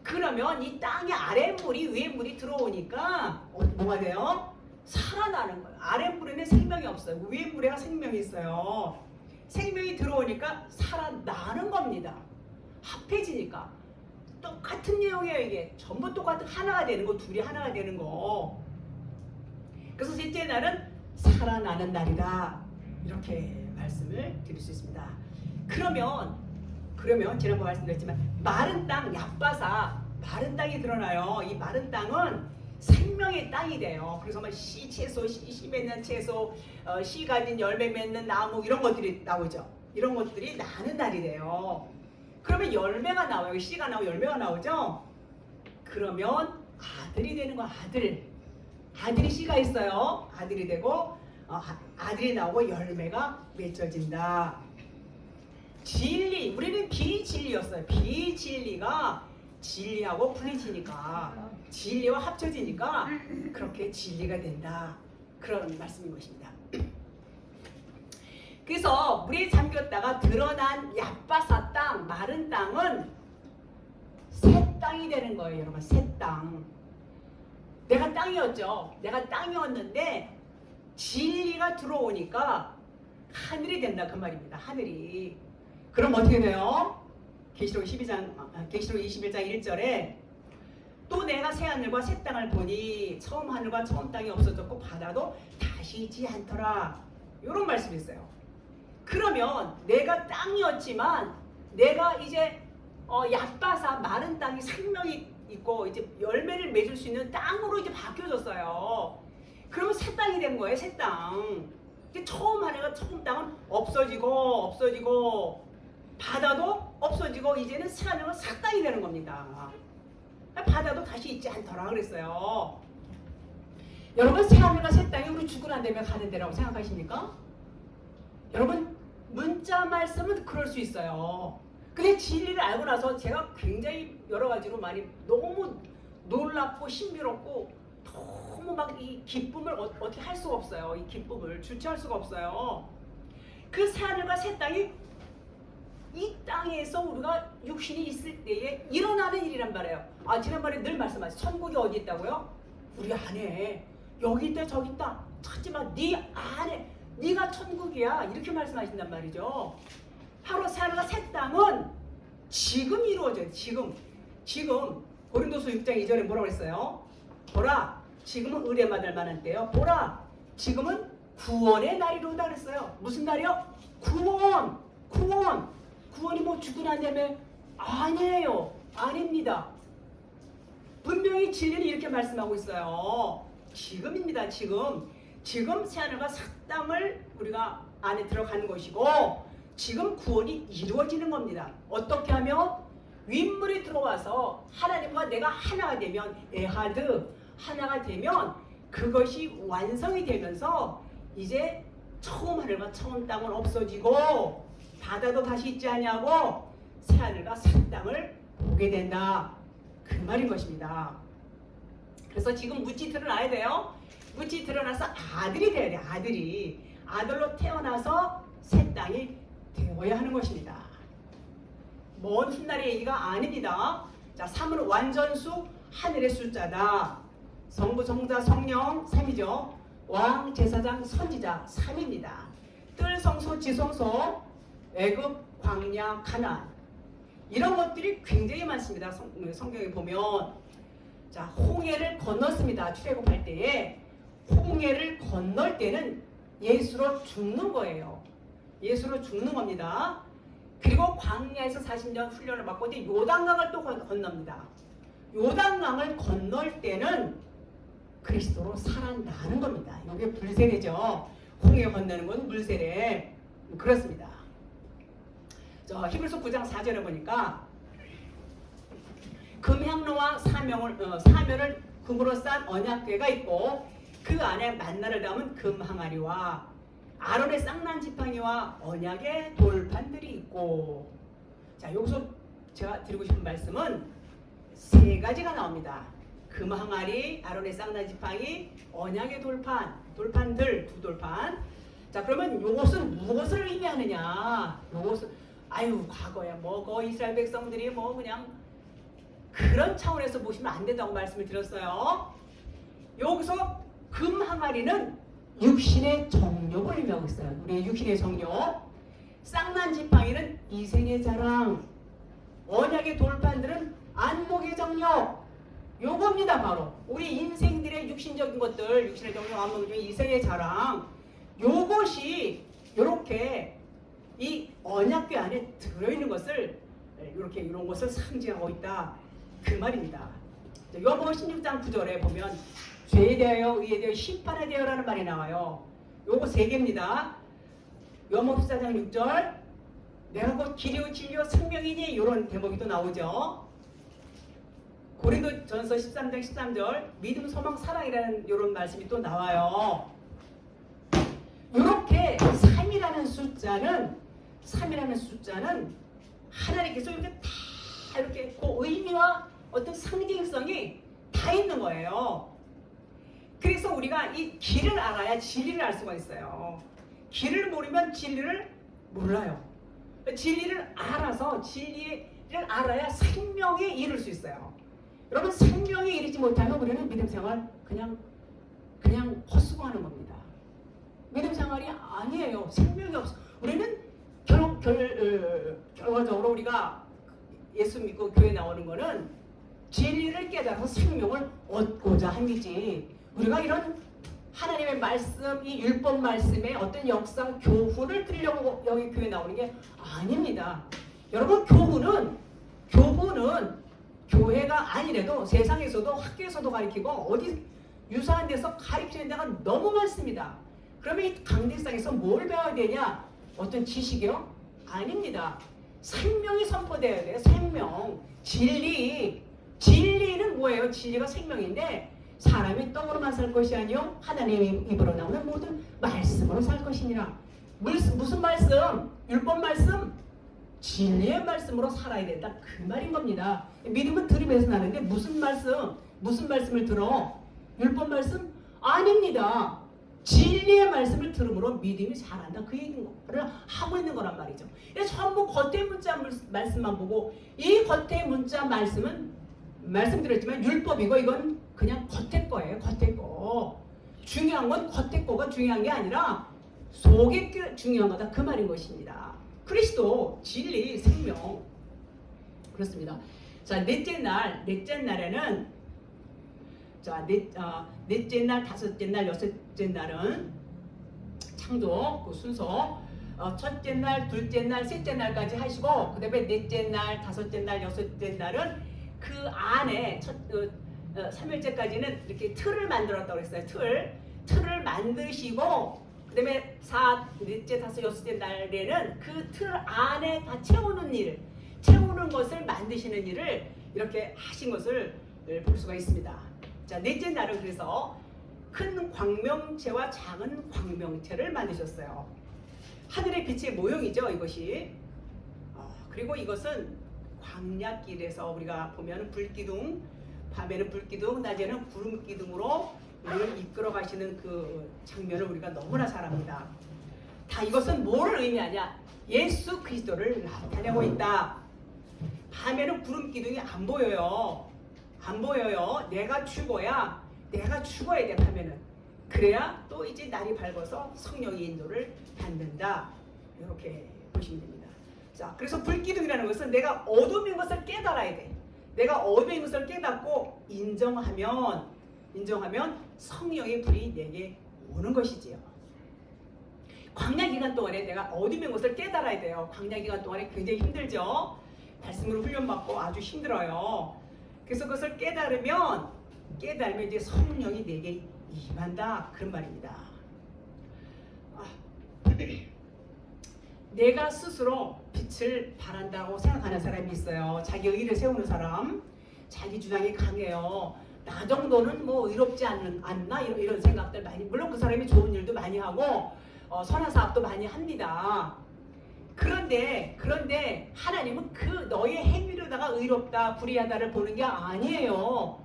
그러면 이 땅의 아랫물이 위에 물이 들어오니까 뭐가 돼요? 살아나는 거예요. 아랫물에는 생명이 없어요. 위에 물에가 생명이 있어요. 생명이 들어오니까 살아나는 겁니다. 합해지니까. 똑같은 내용이에요. 이게 전부 똑같은, 하나가 되는 거, 둘이 하나가 되는 거. 그래서 셋째 날은 살아나는 날이다, 이렇게 말씀을 드릴 수 있습니다. 그러면 지난번 말씀드렸지만 마른 땅, 얍바사, 마른 땅이 드러나요. 이 마른 땅은 생명의 땅이 돼요. 그래서 씨 채소, 씨 맺는 채소, 씨 가진 열매 맺는 나무, 이런 것들이 나오죠. 이런 것들이 나는 날이 돼요. 그러면 열매가 나와요. 씨가 나오고 열매가 나오죠. 그러면 아들이 되는 거. 아들이 씨가 있어요. 아들이 되고 아들이 나오고 열매가 맺어진다. 진리, 우리는 비진리였어요. 비진리가 진리하고 분리지니까, 진리와 합쳐지니까 그렇게 진리가 된다, 그런 말씀인 것입니다. 그래서 물에 잠겼다가 드러난 얍바사 땅, 마른 땅은 새 땅이 되는 거예요. 여러분, 새 땅. 내가 땅이었죠. 내가 땅이었는데 진리가 들어오니까 하늘이 된다, 그 말입니다. 하늘이. 그럼 어떻게 돼요? 계시록 21장 1절에 또 내가 새 하늘과 새 땅을 보니 처음 하늘과 처음 땅이 없어졌고 바다도 다시 있지 않더라, 이런 말씀이 있어요. 그러면 내가 땅이었지만 내가 이제 얕바사 마른 땅이 생명이 있고 이제 열매를 맺을 수 있는 땅으로 이제 바뀌어졌어요. 그러면 새 땅이 된 거예요, 새 땅. 이제 처음 하나가 처음 땅은 없어지고 바다도 없어지고 이제는 새 하나가 새 땅이 되는 겁니다. 바다도 다시 있지 않더라 그랬어요. 여러분 새 하늘과 새 땅이 우리 죽고 난 다음에 가는 데라고 생각하십니까? 여러분 문자 말씀은 그럴 수 있어요. 근데 진리를 알고 나서 제가 굉장히 여러 가지로 많이 너무 놀랍고 신비롭고 너무 막 이 기쁨을 어떻게 할 수가 없어요. 이 기쁨을 주체할 수가 없어요. 그 새 하늘과 새 땅이 이 땅에서 우리가 육신이 있을 때에 일어나는 일이란 말이에요. 지난번에 늘 말씀하셨어요. 천국이 어디 있다고요? 우리 안에. 여기 있다 저기 있다 찾지 마. 네 안에. 네가 천국이야. 이렇게 말씀하신단 말이죠. 바로 새 하늘과 새 땅은 지금 이루어져요. 지금 고린도서 6장 2절에 뭐라고 했어요? 보라 지금은 의뢰받을 만한 때요. 보라 지금은 구원의 날이로다 그랬어요. 무슨 날이요? 구원이 뭐 죽고 난 다음에 아니에요. 아닙니다. 분명히 진리는 이렇게 말씀하고 있어요. 지금입니다. 지금 새하늘과 새 땅을 우리가 안에 들어가는 것이고 지금 구원이 이루어지는 겁니다. 어떻게 하면 윗물이 들어와서 하나님과 내가 하나가 되면 에하드 하나가 되면 그것이 완성이 되면서 이제 처음 하늘과 처음 땅은 없어지고 바다도 다시 있지 아니하고 새하늘과 새 땅을 보게 된다. 그 말인 것입니다. 그래서 지금 무치 드러나야 돼요. 무치 드러나서 아들이 돼야 돼. 아들로 태어나서 새 땅이 되어야 하는 것입니다. 먼 훗날의 얘기가 아닙니다. 자, 3은 완전수 하늘의 숫자다. 성부 성자 성령 3이죠. 왕 제사장 선지자 3입니다. 뜰 성소 지성소 애굽 광야 가나안 이런 것들이 굉장히 많습니다. 성경에 보면 자 홍해를 건넜습니다. 출애굽할 때에 홍해를 건널 때는 예수로 죽는 거예요. 예수로 죽는 겁니다. 그리고 광야에서 40년 훈련을 받고 이제 요단강을 또 건넙니다. 요단강을 건널 때는 그리스도로 살아나는 겁니다. 이게 불세례죠. 홍해 건너는 건 물세례. 그렇습니다. 히브리서 9장 4절에 보니까 금향로와 사면을 금으로 싼 언약궤가 있고 그 안에 만나를 담은 금항아리와 아론의 쌍난 지팡이와 언약의 돌판들이 있고 자 여기서 제가 드리고 싶은 말씀은 세 가지가 나옵니다. 금항아리, 아론의 쌍난 지팡이, 언약의 돌판들 두 돌판. 자 그러면 이것은 무엇을 의미하느냐? 이것은 과거에 이스라엘 백성들이 그냥 그런 차원에서 보시면 안 된다고 말씀을 드렸어요. 여기서 금항아리는 육신의 정욕을 의미하고 있어요. 우리의 육신의 정욕. 쌍난 지팡이는 이생의 자랑. 언약의 돌판들은 안목의 정욕. 요겁니다. 바로 우리 인생들의 육신적인 것들, 육신의 정욕, 안목의 정욕, 이생의 자랑. 요것이 이렇게 이 언약궤 안에 들어있는 것을 이렇게 이런 것을 상징하고 있다. 그 말입니다. 요한복음 16장 9절에 보면 죄에 대하여 의에 대하여 심판에 대하여라는 말이 나와요. 요거 세 개입니다. 요한복음 14장 6절 내가 곧 길이요 진리요 생명이니 이런 대목이 또 나오죠. 고린도전서 13장 13절 믿음 소망 사랑이라는 이런 말씀이 또 나와요. 이렇게 3이라는 숫자는 하나님께서 이렇게 다 이렇게 그 의미와 어떤 상징성이 다 있는 거예요. 그래서 우리가 이 길을 알아야 진리를 알 수가 있어요. 길을 모르면 진리를 몰라요. 진리를 알아야 생명에 이를 수 있어요. 여러분 생명에 이르지 못하면 우리는 믿음 생활 그냥 헛수고하는 겁니다. 믿음 생활이 아니에요. 생명이 없어. 우리는 결과적으로 우리가 예수 믿고 교회 나오는 거는 진리를 깨달아서 생명을 얻고자 함이지. 우리가 이런 하나님의 말씀, 이 율법 말씀의 어떤 역사, 교훈을 들으려고 여기 교회 나오는 게 아닙니다. 여러분 교훈은 교훈은 교회가 아니래도 세상에서도 학교에서도 가르치고 어디 유사한 데서 가르치는 데가 너무 많습니다. 그러면 이 강대상에서 뭘 배워야 되냐? 어떤 지식이요? 아닙니다. 생명이 선포되어야 돼요. 생명, 진리. 진리는 뭐예요? 진리가 생명인데 사람이 떡으로만 살 것이 아니요 하나님의 입으로 나오는 모든 말씀으로 살 것이니라. 무슨 말씀? 율법 말씀? 진리의 말씀으로 살아야 된다. 그 말인 겁니다. 믿음은 들음에서 나는데 무슨 말씀? 무슨 말씀을 들어? 율법 말씀? 아닙니다. 진리의 말씀을 들음으로 믿음이 자란다. 그 얘기를 하고 있는 거란 말이죠. 전부 겉의 문자 말씀만 보고 이 겉의 문자 말씀은 말씀드렸지만 율법이고 이건 그냥 겉의 거예요. 겉의 거. 중요한 건 겉의 거가 중요한 게 아니라 속에 게 중요한 거다. 그 말인 것입니다. 그리스도, 진리, 생명. 그렇습니다. 자, 넷째 날에는 자, 넷째 날, 다섯째 날, 여섯째 날은 창조 그 순서 첫째 날, 둘째 날, 셋째 날까지 하시고 그 다음에 넷째 날, 다섯째 날, 여섯째 날은 그 안에 3일째까지는 이렇게 틀을 만들었다고 했어요. 틀을 만드시고 그 다음에 넷째, 다섯, 여섯째 날에는 그 틀 안에 다 채우는 것을 만드시는 일을 이렇게 하신 것을 볼 수가 있습니다. 자, 넷째 날은 그래서 큰 광명체와 작은 광명체를 만드셨어요. 하늘의 빛의 모형이죠, 이것이. 그리고 이것은 광야길에서 우리가 보면 불기둥, 밤에는 불기둥, 낮에는 구름기둥으로 우리를 이끌어 가시는 그 장면을 우리가 너무나 잘 압니다. 다 이것은 뭐를 의미하냐? 예수 그리스도를 나타내고 있다. 밤에는 구름기둥이 안 보여요. 내가 죽어야 돼, 밤에는. 그래야 또 이제 날이 밝아서 성령의 인도를 받는다. 이렇게 보시면 됩니다. 자, 그래서 불기둥이라는 것은 내가 어둠인 것을 깨달아야 돼. 내가 어둠인 것을 깨닫고 인정하면 성령의 불이 내게 오는 것이지요. 광야 기간 동안에 내가 어둠인 것을 깨달아야 돼요. 광야 기간 동안에 굉장히 힘들죠. 말씀으로 훈련받고 아주 힘들어요. 그래서 그것을 깨달으면 이제 성령이 내게 임한다. 그런 말입니다. 내가 스스로 빛을 발한다고 생각하는 사람이 있어요. 자기 의를 세우는 사람, 자기 주장이 강해요. 나 정도는 뭐 의롭지 않나 이런 생각들 많이. 물론 그 사람이 좋은 일도 많이 하고 선한 사업도 많이 합니다. 그런데 하나님은 그 너의 행위로다가 의롭다, 불의하다를 보는 게 아니에요.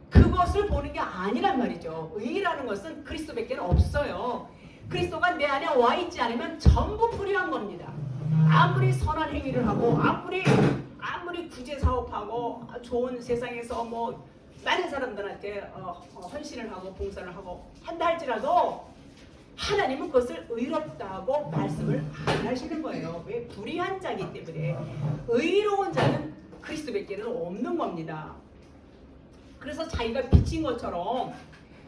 그것을 보는 게 아니란 말이죠. 의라는 것은 그리스도밖에 없어요. 그리스도가 내 안에 와 있지 않으면 전부 불의한 겁니다. 아무리 선한 행위를 하고 아무리 구제 사업하고 좋은 세상에서 뭐 많은 사람들한테 헌신을 하고 봉사를 하고 한다 할지라도 하나님은 그것을 의롭다고 말씀을 안 하시는 거예요. 왜? 불의한 자이기 때문에. 의로운 자는 그리스도밖에 없는 겁니다. 그래서 자기가 비친 것처럼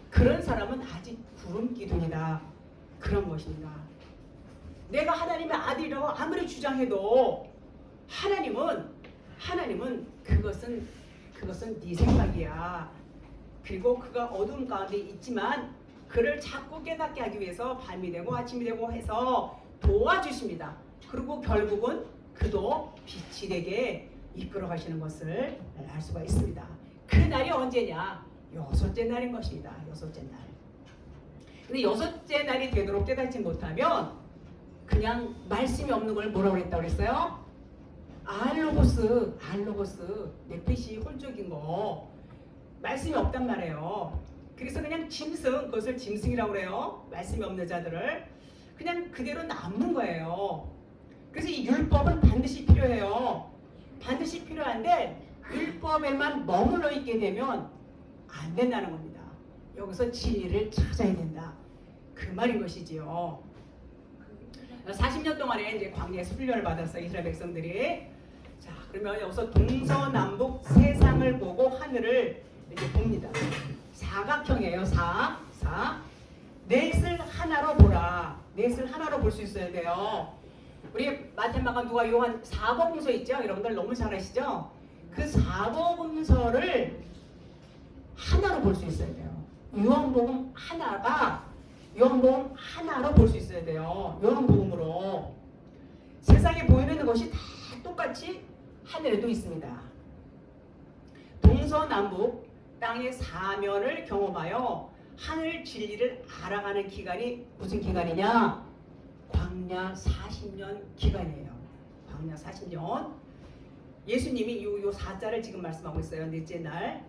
그런 사람은 아직 구름기둥이다. 그런 것입니다. 내가 하나님의 아들이라고 아무리 주장해도 하나님은 그것은 네 생각이야. 그리고 그가 어두운 가운데 있지만 그를 자꾸 깨닫게 하기 위해서 밤이 되고 아침이 되고 해서 도와주십니다. 그리고 결국은 그도 빛이 되게 이끌어 가시는 것을 알 수가 있습니다. 그 날이 언제냐? 여섯째 날인 것입니다. 여섯째 날. 근데 여섯째 날이 되도록 깨닫지 못하면 그냥 말씀이 없는 걸 뭐라고 했다고 그랬어요? 알로고스, 네페시 홀적인 거. 말씀이 없단 말이에요. 그래서 그냥 그것을 짐승이라고 그래요. 말씀이 없는 자들을 그냥 그대로 남는 거예요. 그래서 이 율법은 반드시 필요해요. 반드시 필요한데 율법에만 머물러 있게 되면 안 된다는 겁니다. 여기서 진리를 찾아야 된다. 그 말인 것이지요. 40년 동안에 이제 광야에서 훈련을 받았어요. 이스라엘 백성들이. 자, 그러면 여기서 동서남북 세상을 보고 하늘을 이렇게 봅니다. 사각형이에요. 넷을 하나로 보라. 넷을 하나로 볼 수 있어야 돼요. 우리 마태마가 누가 요한 사복음서 있죠? 여러분들 너무 잘 아시죠? 그 사복음서를 하나로 볼 수 있어야 돼요. 요한복음 하나로 볼 수 있어야 돼요. 요한복음으로. 세상에 보이는 것이 다 똑같이 하늘에도 있습니다. 동서남북 땅의 사면을 경험하여 하늘 진리를 알아가는 기간이 무슨 기간이냐? 광야 40년 기간이에요. 광야 40년. 예수님이 요 사자를 지금 말씀하고 있어요. 넷째 날.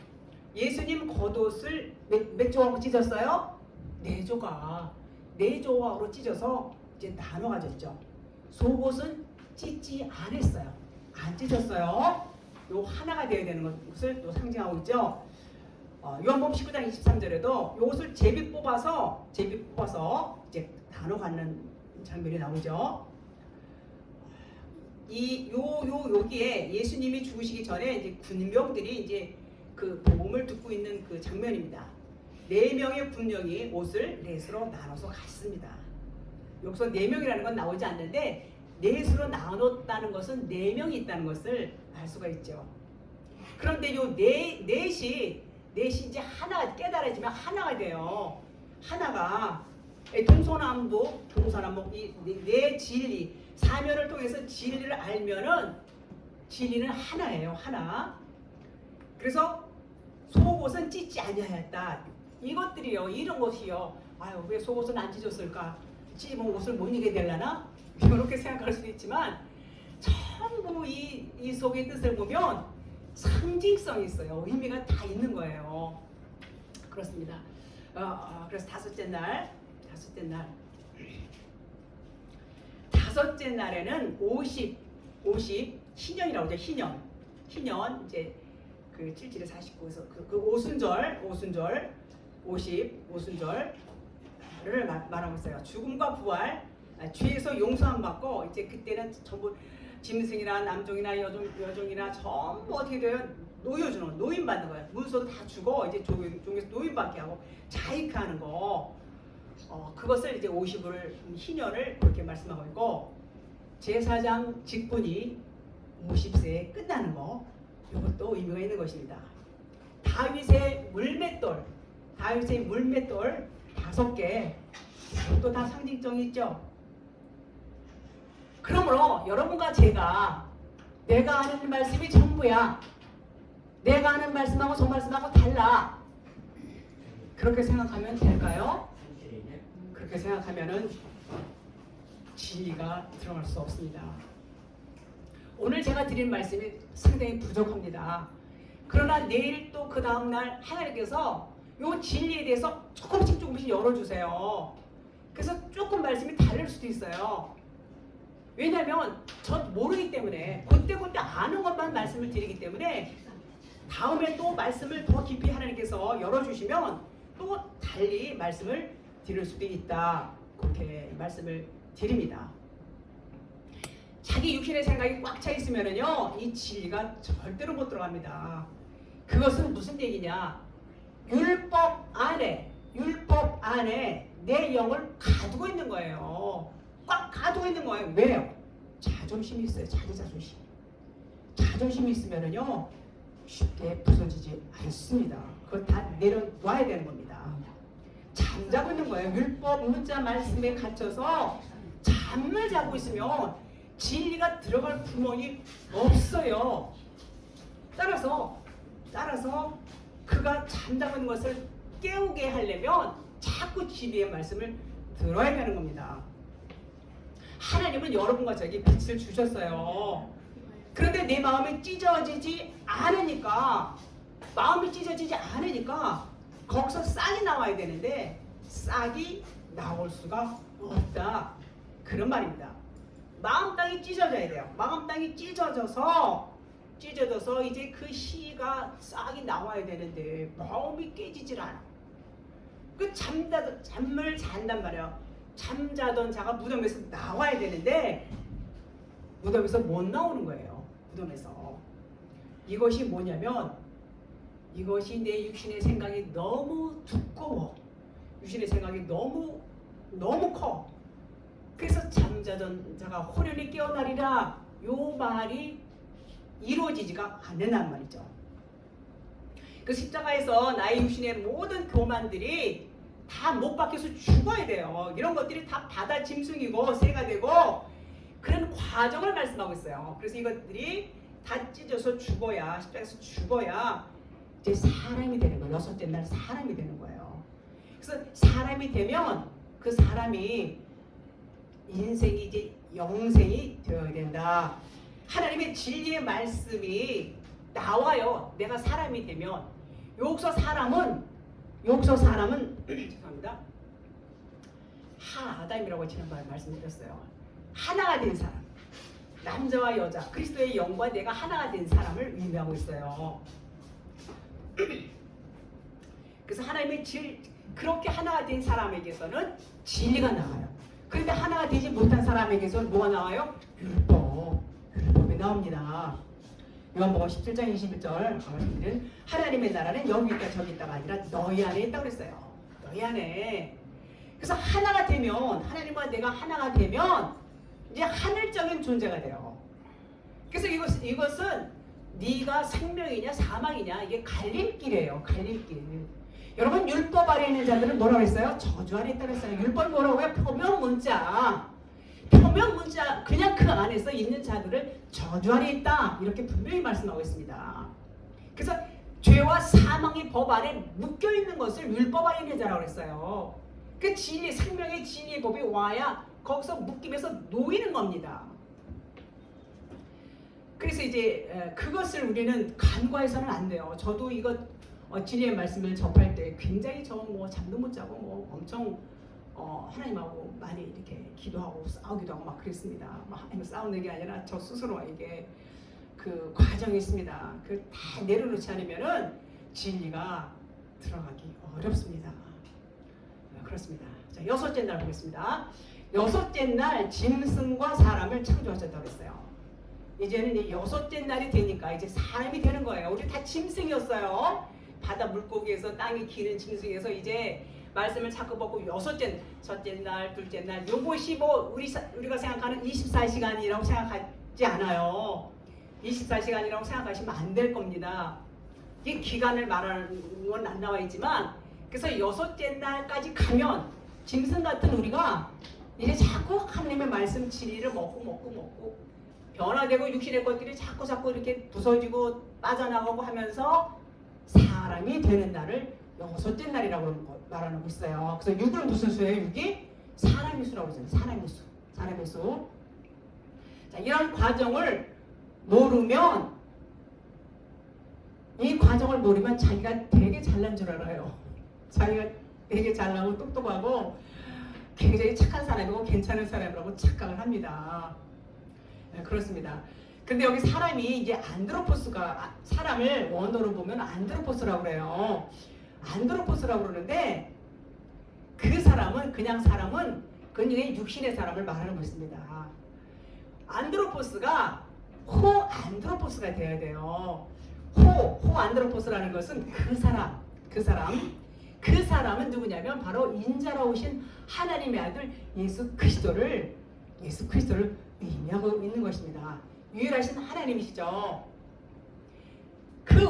예수님 겉옷을 몇 조각으로 찢었어요? 네 조각으로 찢어서 이제 나눠 가졌죠. 속옷은 찢지 않았어요. 안 찢었어요. 요 하나가 되어야 되는 것을 또 상징하고 있죠. 요한복음 19장 23절에도 요것을 제비 뽑아서 이제 나눠 갖는 장면이 나오죠. 여기에 예수님이 죽으시기 전에 이제 군병들이 이제 그 복음을 듣고 있는 그 장면입니다. 4명의 군령이 옷을 넷으로 나눠서 갔습니다. 여기서 4명이라는 건 나오지 않는데 넷으로 나눴다는 것은 4명이 있다는 것을 알 수가 있죠. 그런데 요 넷이 이제 하나 깨달아지면 하나가 돼요. 하나가 동서남북 이 네 진리 사면을 통해서 진리를 알면은 진리는 하나예요. 하나. 그래서 속옷은 찢지 아니하였다. 이것들이요. 이런 것이요. 아유 왜 속옷은 안 찢었을까? 찢으면 옷을 못 입게 되려나? 이렇게 생각할 수도 있지만 전부 이 속의 뜻을 보면 상징성이 있어요. 의미가 다 있는 거예요. 그렇습니다. 그래서 다섯째 날에는 50 희년이라고 하죠. 희년 이제 그 7절에 49에서 그 오순절 50 오순절을 말하고 있어요. 죽음과 부활, 죄에서 용서함 받고 이제 그때는 전부 짐승이나 남종이나 여종이나 전부 어떻게 돼요? 노여주는 노인 받는 거예요. 문서도 다 죽어 이제 종에서 노인 받게 하고 자익하는 거. 그것을 이제 50을 희년을 그렇게 말씀하고 있고 제사장 직분이 50세에 끝나는 거. 이것도 의미가 있는 것입니다. 다윗의 물맷돌 5개. 이것도 다 상징성이 있죠. 그러므로 여러분과 제가 내가 아는 말씀이 전부야. 내가 아는 말씀하고 저 말씀하고 달라. 그렇게 생각하면 될까요? 그렇게 생각하면은 진리가 들어갈 수 없습니다. 오늘 제가 드린 말씀이 상당히 부족합니다. 그러나 내일 또 그 다음날 하나님께서 이 진리에 대해서 조금씩 열어주세요. 그래서 조금 말씀이 다를 수도 있어요. 왜냐하면 전 모르기 때문에 그때 아는 것만 말씀을 드리기 때문에 다음에 또 말씀을 더 깊이 하나님께서 열어주시면 또 달리 말씀을 드릴 수도 있다. 그렇게 말씀을 드립니다. 자기 육신의 생각이 꽉 차 있으면은요 이 진리가 절대로 못 들어갑니다. 그것은 무슨 얘기냐? 율법 안에 내 영을 가두고 있는 거예요. 꽉 가두고 있는 거예요. 왜요? 자존심이 있어요. 자기 자존심. 자존심이 있으면은요 쉽게 부서지지 않습니다. 그거 다 내려놔야 되는 겁니다. 잠자고 있는 거예요. 율법 문자 말씀에 갇혀서 잠을 자고 있으면 진리가 들어갈 구멍이 없어요. 따라서 그가 잠자고 있는 것을 깨우게 하려면 자꾸 진리의 말씀을 들어야 되는 겁니다. 하나님은 여러분과 저에게 빛을 주셨어요. 그런데 내 마음이 찢어지지 않으니까 거기서 싹이 나와야 되는데 싹이 나올 수가 없다. 그런 말입니다. 마음 땅이 찢어져야 돼요. 마음 땅이 찢어져서 이제 그 씨가 싹이 나와야 되는데 마음이 깨지질 않아. 그 잠을 잔단 말이에요. 잠자던 자가 무덤에서 나와야 되는데 무덤에서 못 나오는 거예요. 무덤에서. 이것이 뭐냐면 이것이 내 육신의 생각이 너무 두꺼워. 육신의 생각이 너무 커. 그래서 잠자던 자가 호련히 깨어나리라 요 말이 이루어지지가 않는단 말이죠. 그 십자가에서 나의 육신의 모든 교만들이 다 못 박혀서 죽어야 돼요. 이런 것들이 다 바다 짐승이고 새가 되고 그런 과정을 말씀하고 있어요. 그래서 이것들이 다 찢어서 죽어야, 십자가에서 죽어야 이제 사람이 되는 거예요. 여섯째 날 사람이 되는 거예요. 그래서 사람이 되면 그 사람이 인생이 이제 영생이 되어야 된다. 하나님의 진리의 말씀이 나와요. 내가 사람이 되면 여기서 사람은 죄송합니다. 하아담이라고 지난번에 말씀드렸어요. 하나가 된 사람, 남자와 여자, 그리스도의 영과 내가 하나가 된 사람을 의미하고 있어요. 그래서 하나님의 그렇게 하나가 된 사람에게서는 진리가 나와요. 그런데 하나가 되지 못한 사람에게서는 뭐가 나와요? 율법이 나옵니다. 요한복음 17장 21절 말씀드린 하나님의 나라는 여기 있다 저기 있다가 아니라 너희 안에 있다고 그랬어요. 너희 안에. 그래서 하나가 되면 하나님과 내가 하나가 되면 이제 하늘적인 존재가 돼요. 그래서 이것은 네가 생명이냐 사망이냐 이게 갈림길이에요. 갈림길. 여러분 율법 아래 있는 자들은 뭐라고 했어요? 저주 아래 있다고 했어요. 율법이 뭐라고 해요? 표면 문자 그냥 그 안에서 있는 자들을 저주 아래 있다 이렇게 분명히 말씀하고 있습니다. 그래서 죄와 사망의 법 아래 묶여 있는 것을 율법 아래 있는 자라고 했어요. 그 진리 생명의 진리의 법이 와야 거기서 묶이면서 놓이는 겁니다. 그래서 이제 그것을 우리는 간과해서는 안 돼요. 저도 이것 진리의 말씀을 접할 때 굉장히 잠도 못 자고 엄청 하나님하고 많이 이렇게 기도하고 싸우기도 하고 막 그랬습니다. 하나님 싸우는 게 아니라 저 스스로 이게 그 과정이 있습니다. 그 다 내려놓지 않으면은 진리가 들어가기 어렵습니다. 그렇습니다. 자, 여섯째 날 보겠습니다. 여섯째 날 짐승과 사람을 창조하셨다고 했어요. 이제는 이 여섯째 날이 되니까 이제 사람이 되는 거예요. 우리 다 짐승이었어요. 바다 물고기에서 땅이 기는 짐승에서 이제 말씀을 자꾸 보고 첫째 날, 둘째 날 요것이 우리가 생각하는 24시간이라고 생각하지 않아요. 24시간이라고 생각하시면 안 될 겁니다. 이 기간을 말하는 건 안 나와 있지만 그래서 여섯째 날까지 가면 짐승 같은 우리가 이제 자꾸 하나님의 말씀 진리를 먹고 변화되고 육신의 것들이 자꾸 이렇게 부서지고 빠져나가고 하면서 사람이 되는 날을 여섯째 날이라고 말하고 있어요. 그래서 6은 무슨 수예요? 6이 사람의 수라고 했잖아요. 사람의 수. 자, 이런 과정을 모르면 자기가 되게 잘난 줄 알아요. 자기가 되게 잘나고 똑똑하고 굉장히 착한 사람이고 괜찮은 사람이라고 착각을 합니다. 네, 그렇습니다. 근데 여기 사람이 이제 안드로포스가 사람을 원어로 보면 안드로포스라고 그래요. 안드로포스라고 그러는데 그 사람은 그건 육신의 사람을 말하는 것입니다. 안드로포스가 호안드로포스가 되어야 돼요. 호안드로포스라는 것은 그 사람은 누구냐면 바로 인자로 오신 하나님의 아들 예수 그리스도를 의미하고 있는 것입니다. 유일하신 하나님이시죠.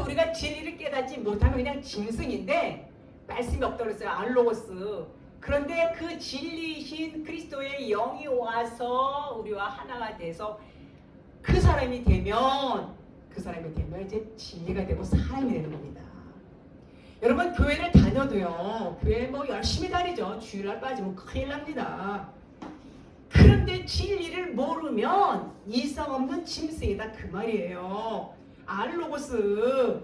우리가 진리를 깨닫지 못하면 그냥 짐승인데 말씀이 없다고 그랬어요. 알로고스. 그런데 그 진리이신 그리스도의 영이 와서 우리와 하나가 돼서 그 사람이 되면 이제 진리가 되고 사람이 되는 겁니다. 여러분 교회를 다녀도요. 교회 열심히 다니죠. 주일날 빠지면 큰일 납니다. 그런데 진리를 모르면 이성 없는 짐승이다 그 말이에요. 알로고스.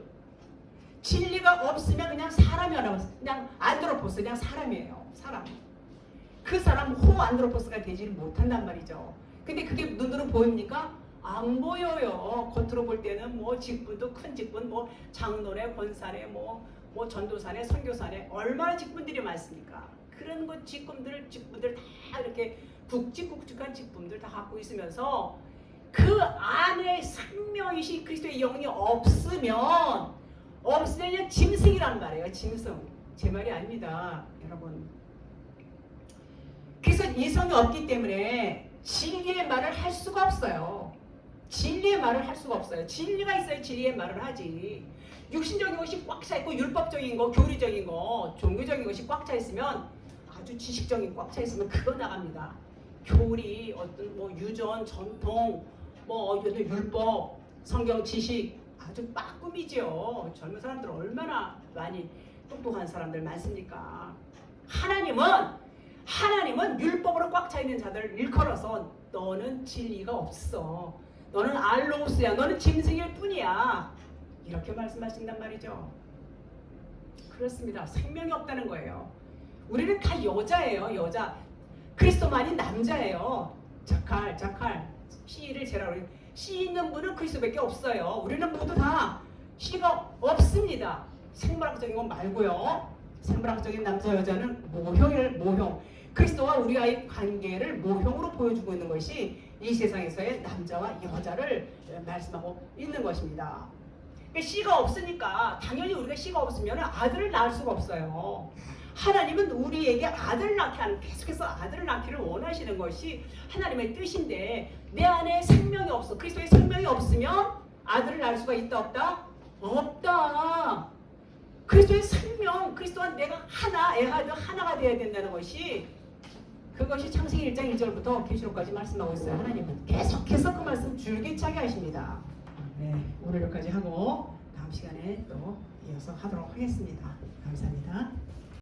진리가 없으면 그냥 사람이라고 그냥 안드로포스 그냥 사람이에요. 사람. 그 사람 호안드로포스가 되지를 못한단 말이죠. 근데 그게 눈으로 보입니까? 안 보여요. 겉으로 볼 때는 직분도 큰 직분, 장로네, 권사네, 전도사네, 선교사네 얼마나 직분들이 많습니까? 그런 것 직분들 다 이렇게 굵직굵직한 직분들 다 갖고 있으면서 그 안에 생명이신 그리스도의 영이 없으면 그냥 짐승이란 말이에요. 짐승. 제 말이 아닙니다. 여러분. 그래서 이성이 없기 때문에 진리의 말을 할 수가 없어요. 진리의 말을 할 수가 없어요. 진리가 있어야 진리의 말을 하지. 육신적인 것이 꽉 차 있고 율법적인 거, 교리적인 거, 종교적인 것이 꽉 차 있으면, 아주 지식적인 꽉 차 있으면 그거 나갑니다. 교리, 어떤 뭐 유전, 전통, 뭐 어떤 율법, 성경 지식 아주 빠꿈이죠. 젊은 사람들 얼마나 많이 똑똑한 사람들 많습니까? 하나님은 율법으로 꽉 차 있는 자들을 일컬어서 너는 진리가 없어. 너는 알로스야. 너는 짐승일 뿐이야. 이렇게 말씀하신단 말이죠. 그렇습니다. 생명이 없다는 거예요. 우리는 다 여자예요. 여자. 그리스도만이 남자예요. 자칼. 씨를 제라고 해요. 씨 있는 분은 그리스도밖에 없어요. 우리는 모두 다 씨가 없습니다. 생물학적인 건 말고요. 생물학적인 남자 여자는 모형. 그리스도와 우리와의 관계를 모형으로 보여주고 있는 것이 이 세상에서의 남자와 여자를 말씀하고 있는 것입니다. 씨가 없으니까 당연히 우리가 씨가 없으면 아들을 낳을 수가 없어요. 하나님은 우리에게 아들을 낳게 하는, 계속해서 아들을 낳기를 원하시는 것이 하나님의 뜻인데, 내 안에 생명이 없어. 그리스도의 생명이 없으면 아들을 낳을 수가 있다 없다? 없다. 그리스도의 생명, 그리스도와 내가 하나, 에하드 하나가 되어야 된다는 것이, 그것이 창세기 1장 1절부터 계시록까지 말씀하고 있어요. 하나님은 계속해서 그 말씀 줄기차게 하십니다. 네, 오늘 여기까지 하고 다음 시간에 또 이어서 하도록 하겠습니다. 감사합니다.